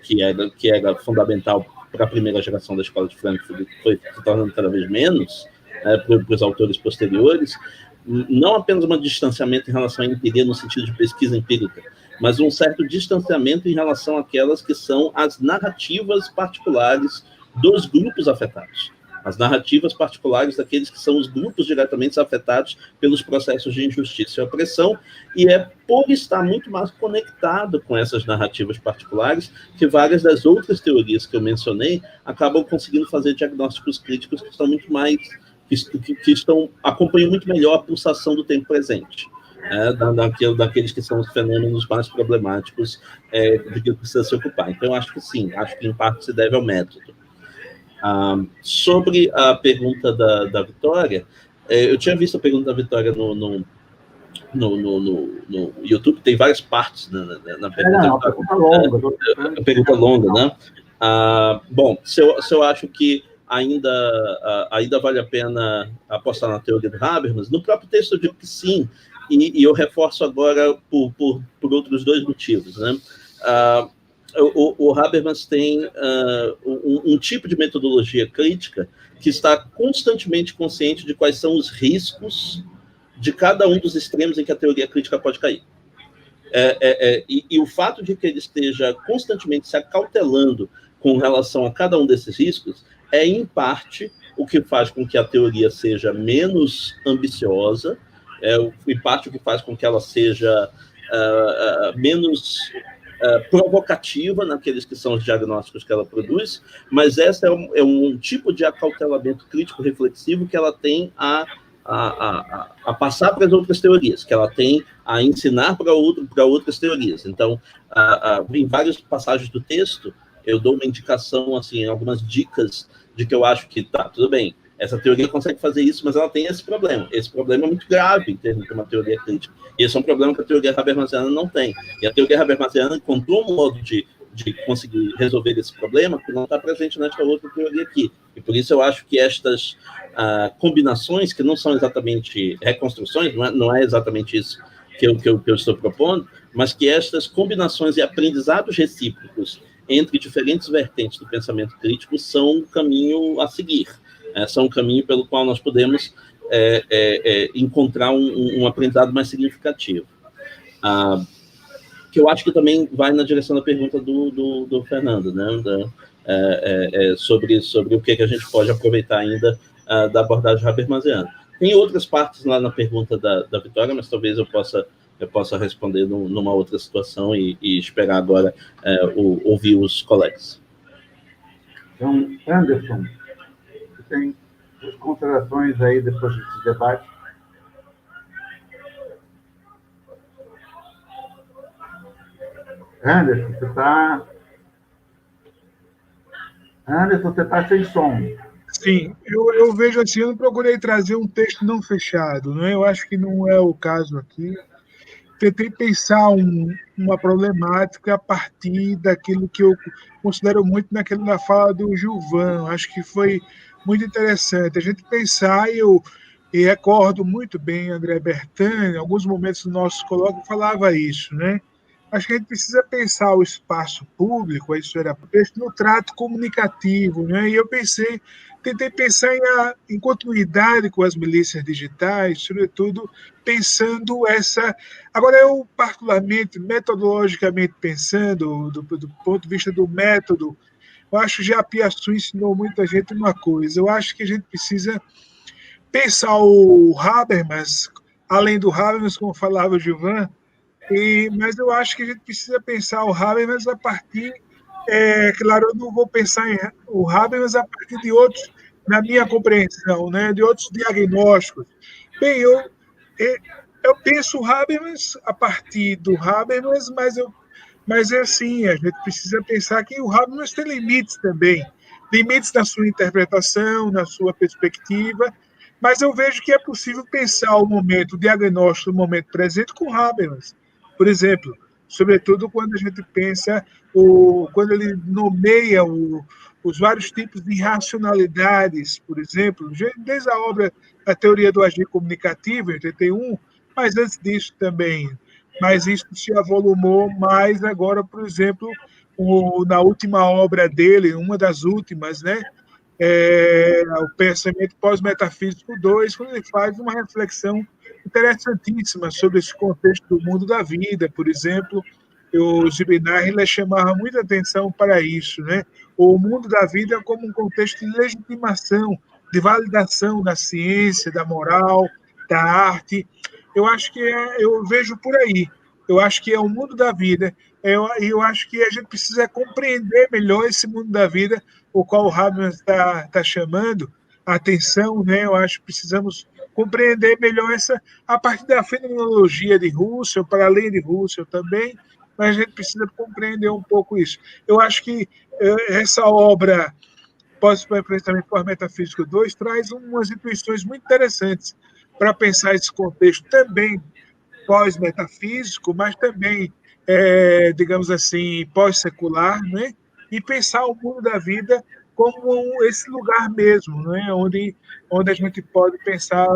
que era fundamental para a primeira geração da Escola de Frankfurt, que foi se tornando cada vez menos para os autores posteriores, não apenas um distanciamento em relação à empiria no sentido de pesquisa empírica, mas um certo distanciamento em relação àquelas que são as narrativas particulares dos grupos afetados. As narrativas particulares daqueles que são os grupos diretamente afetados pelos processos de injustiça e opressão, e é por estar muito mais conectado com essas narrativas particulares que várias das outras teorias que eu mencionei acabam conseguindo fazer diagnósticos críticos que estão muito mais, acompanham muito melhor a pulsação do tempo presente, daqueles que são os fenômenos mais problemáticos de que precisa se ocupar. Então, eu acho que sim, acho que em parte se deve ao método. Sobre a pergunta da Vitória, eu tinha visto a pergunta da Vitória no YouTube, tem várias partes na pergunta. Uma pergunta longa. Pergunta longa, né? Bom, se eu acho que ainda vale a pena apostar na teoria do Habermas, no próprio texto eu digo que sim, e eu reforço agora por outros dois motivos, né? O Habermas tem um tipo de metodologia crítica que está constantemente consciente de quais são os riscos de cada um dos extremos em que a teoria crítica pode cair. E o fato de que ele esteja constantemente se acautelando com relação a cada um desses riscos é, em parte, o que faz com que a teoria seja menos ambiciosa, em parte, o que faz com que ela seja menos provocativa naqueles que são os diagnósticos que ela produz, mas esse é um tipo de acautelamento crítico reflexivo que ela tem a passar para as outras teorias, que ela tem a ensinar para outras teorias. Então, em várias passagens do texto, eu dou uma indicação, assim, algumas dicas de que eu acho que, tudo bem, essa teoria consegue fazer isso, mas ela tem esse problema. Esse problema é muito grave em termos de uma teoria crítica. E esse é um problema que a teoria habermasiana não tem. E a teoria habermasiana encontrou um modo de conseguir resolver esse problema que não está presente nesta outra teoria aqui. E por isso eu acho que estas combinações, que não são exatamente reconstruções, não é exatamente isso que eu estou propondo, mas que estas combinações e aprendizados recíprocos entre diferentes vertentes do pensamento crítico são um caminho a seguir. São um caminho pelo qual nós podemos encontrar um aprendizado mais significativo. Que eu acho que também vai na direção da pergunta do Fernando, né? Sobre o que a gente pode aproveitar ainda da abordagem habermasiana. Tem outras partes lá na pergunta da Vitória, mas talvez eu possa responder numa outra situação e esperar agora ouvir os colegas. Então, Anderson, você tem as considerações aí depois desse debate? Anderson, você está sem som. Sim, eu vejo assim, eu não procurei trazer um texto não fechado, né? Eu acho que não é o caso aqui. Tentei pensar uma problemática a partir daquilo que eu considero muito na fala do Gilvan. Acho que foi muito interessante a gente pensar, e recordo muito bem André Bertani, em alguns momentos do nosso colóquio falava isso, né? Acho que a gente precisa pensar o espaço público, isso era no trato comunicativo, né? E eu tentei pensar em continuidade com as milícias digitais, sobretudo pensando essa. Agora, eu, particularmente, metodologicamente pensando, do ponto de vista do método, eu acho que já Piaçu ensinou muita gente uma coisa. Eu acho que a gente precisa pensar o Habermas, além do Habermas, como falava o Gilvan, mas eu acho que a gente precisa pensar o Habermas a partir. Claro, eu não vou pensar em o Habermas a partir de outros, na minha compreensão, né, de outros diagnósticos. Bem, eu penso o Habermas a partir do Habermas, mas é assim, a gente precisa pensar que o Habermas tem limites também, limites na sua interpretação, na sua perspectiva, mas eu vejo que é possível pensar o diagnóstico do momento presente com o Habermas. Por exemplo, sobretudo quando a gente pensa, quando ele nomeia os vários tipos de irracionalidades, por exemplo, desde a obra A Teoria do Agir Comunicativo, em 81, mas antes disso também. Mas isso se avolumou mais agora, por exemplo, na última obra dele, uma das últimas, né? O Pensamento Pós-Metafísico 2, quando ele faz uma reflexão interessantíssima sobre esse contexto do mundo da vida, por exemplo. O Zibinarri chamava muita atenção para isso, né? O mundo da vida como um contexto de legitimação, de validação da ciência, da moral, da arte. Eu acho que eu vejo por aí. Eu acho que é o mundo da vida. Eu acho que a gente precisa compreender melhor esse mundo da vida, o qual o Habermas está chamando a atenção, né? Eu acho que precisamos compreender melhor a partir da fenomenologia de Husserl, para além de Husserl também, mas a gente precisa compreender um pouco isso. Eu acho que essa obra, Pós-Pensamento Pós-Metafísico 2, traz umas intuições muito interessantes para pensar esse contexto também pós-metafísico, mas também, digamos assim, pós-secular, né? e pensar o mundo da vida como esse lugar mesmo, né? Onde a gente pode pensar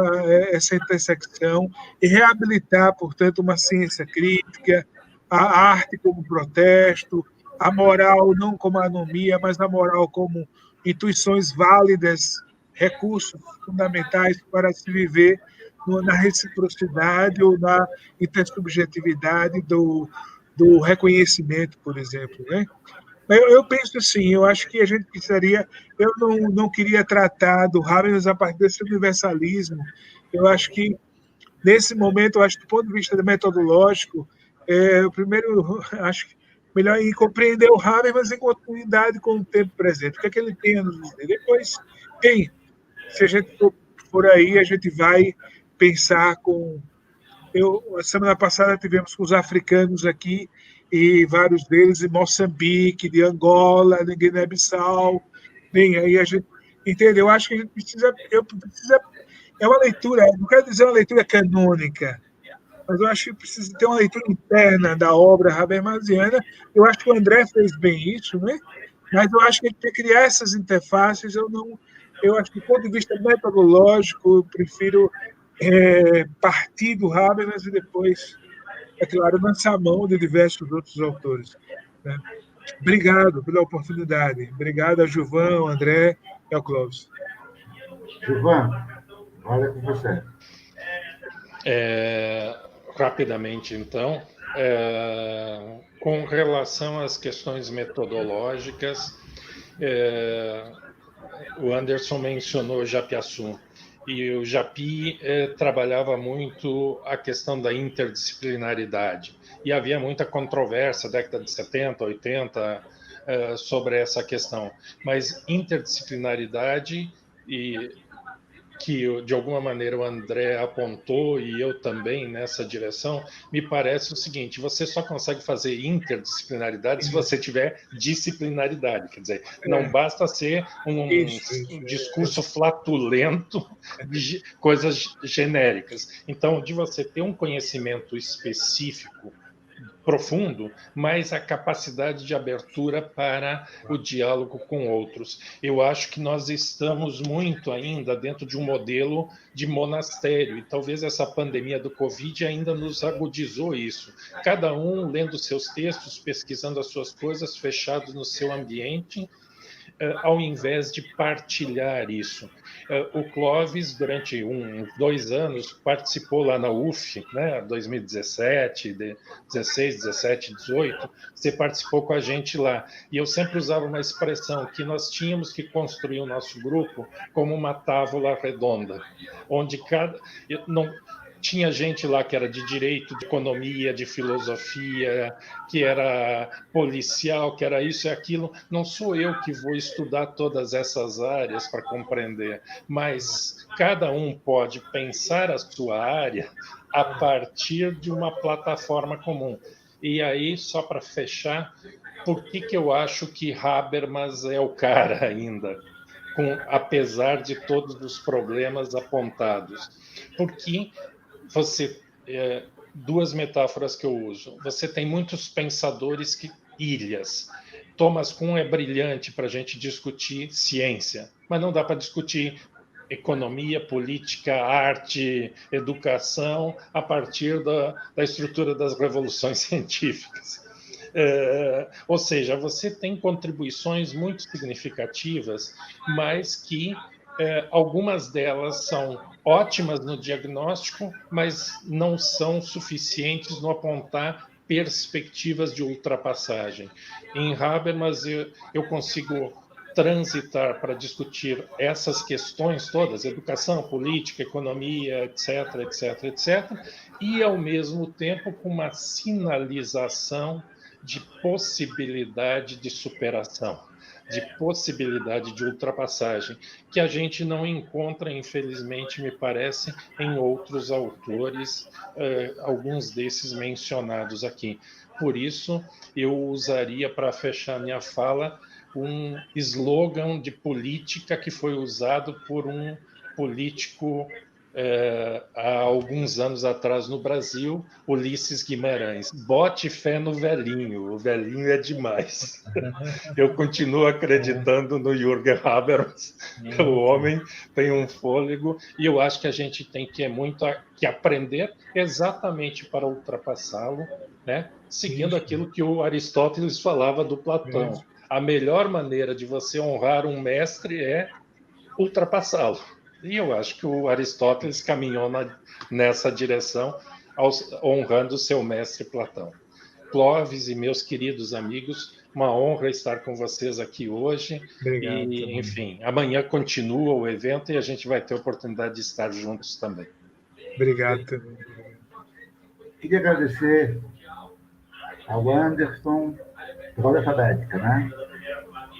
essa intersecção e reabilitar, portanto, uma ciência crítica, a arte como protesto, a moral não como anomia, mas a moral como intuições válidas, recursos fundamentais para se viver na reciprocidade ou na intersubjetividade do reconhecimento, por exemplo, né? Eu penso assim, eu acho que a gente precisaria. Eu não queria tratar do Habermas a partir desse universalismo. Eu acho que, nesse momento, eu acho que, do ponto de vista metodológico, o primeiro, acho que melhor é compreender o Habermas em continuidade com o tempo presente. O que é que ele tem a nos dizer? Depois, bem, se a gente for por aí, a gente vai pensar com. A semana passada tivemos com os africanos aqui, e vários deles de Moçambique, de Angola, de Guiné-Bissau. Bem, aí a gente. Entendeu? Eu acho que a gente precisa. É uma leitura, não quero dizer uma leitura canônica, mas eu acho que precisa ter uma leitura interna da obra habermasiana. Eu acho que o André fez bem isso, né? Mas eu acho que a gente tem que criar essas interfaces. Eu acho que, do ponto de vista metodológico, eu prefiro partir do Habermas e depois, é claro, lançar a mão de diversos outros autores. Né? Obrigado pela oportunidade. Obrigado a Gilvan, ao André e ao Clóvis. Gilvan, olha com você. Rapidamente, então, com relação às questões metodológicas, o Anderson mencionou Japiaçu, e o Japi trabalhava muito a questão da interdisciplinaridade, e havia muita controvérsia, década de 70, 80, sobre essa questão, mas interdisciplinaridade que de alguma maneira o André apontou e eu também nessa direção, me parece o seguinte: você só consegue fazer interdisciplinaridade se você tiver disciplinaridade, quer dizer, não basta ser um discurso flatulento de coisas genéricas. Então, de você ter um conhecimento específico profundo, mas a capacidade de abertura para o diálogo com outros. Eu acho que nós estamos muito ainda dentro de um modelo de monastério, e talvez essa pandemia do Covid ainda nos agudizou isso. Cada um lendo seus textos, pesquisando as suas coisas, fechados no seu ambiente, ao invés de partilhar isso. O Clóvis, durante 2 anos, participou lá na UF, né, 2017, 16, 17, 18, você participou com a gente lá. E eu sempre usava uma expressão que nós tínhamos que construir o nosso grupo como uma tábua redonda, onde tinha gente lá que era de direito, de economia, de filosofia, que era policial, que era isso e aquilo. Não sou eu que vou estudar todas essas áreas para compreender, mas cada um pode pensar a sua área a partir de uma plataforma comum. E aí, só para fechar, por que eu acho que Habermas é o cara ainda? Apesar de todos os problemas apontados. Porque duas metáforas que eu uso. Você tem muitos pensadores ilhas. Thomas Kuhn é brilhante para a gente discutir ciência, mas não dá para discutir economia, política, arte, educação a partir da estrutura das revoluções científicas. Ou seja, você tem contribuições muito significativas, mas que algumas delas são ótimas no diagnóstico, mas não são suficientes no apontar perspectivas de ultrapassagem. Em Habermas, eu consigo transitar para discutir essas questões todas, educação, política, economia, etc., etc., etc., e, ao mesmo tempo, com uma sinalização de possibilidade de superação, de possibilidade de ultrapassagem, que a gente não encontra, infelizmente, me parece, em outros autores, alguns desses mencionados aqui. Por isso, eu usaria, para fechar minha fala, um slogan de política que foi usado por um político há alguns anos atrás no Brasil, Ulisses Guimarães. Bote fé no velhinho, o velhinho é demais. Eu continuo acreditando no Jürgen Habermas. O homem tem um fôlego e eu acho que a gente tem que que aprender exatamente para ultrapassá-lo, né? Seguindo aquilo que o Aristóteles falava do Platão. A melhor maneira de você honrar um mestre é ultrapassá-lo. E eu acho que o Aristóteles caminhou nessa direção, honrando seu mestre Platão. Clóvis e meus queridos amigos, uma honra estar com vocês aqui hoje. Obrigado. E, enfim, amanhã continua o evento e a gente vai ter a oportunidade de estar juntos também. Obrigado. Queria agradecer ao Anderson, por ordem alfabética, né?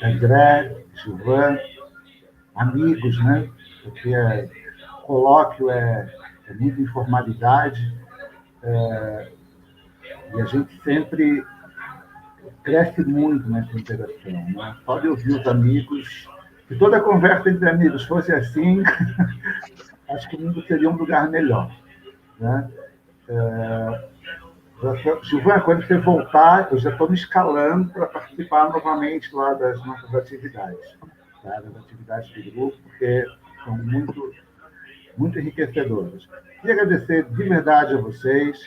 André, Gilvan, amigos, né? Porque colóquio é muita informalidade, e a gente sempre cresce muito nessa interação, né? Só de ouvir os amigos, se toda a conversa entre amigos fosse assim, acho que o mundo seria um lugar melhor, né? Gilvan, quando você voltar, eu já estou me escalando para participar novamente lá das nossas atividades, tá? Das atividades do grupo, porque são muito enriquecedoras. Queria agradecer de verdade a vocês.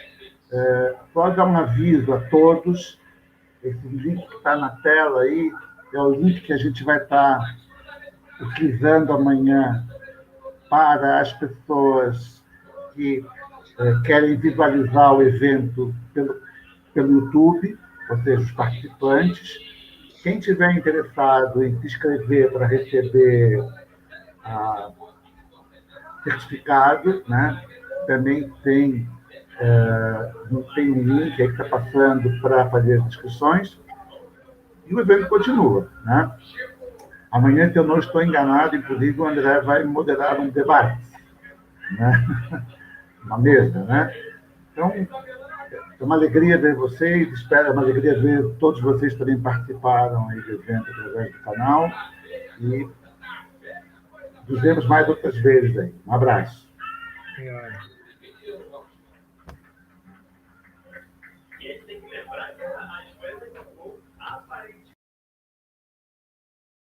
Só dar um aviso a todos. Esse link que está na tela aí é o link que a gente vai estar utilizando amanhã para as pessoas que querem visualizar o evento pelo YouTube, ou seja, os participantes. Quem tiver interessado em se inscrever para receber certificado, né? Também tem um link aí que está passando para fazer as inscrições. E o evento continua, né? Amanhã, se eu não estou enganado, inclusive o André vai moderar um debate, né? Uma mesa, né? Então, é uma alegria ver vocês, é uma alegria ver todos vocês também participaram aí do evento através do canal, e nos vemos mais outras vezes aí. Um abraço. Obrigado.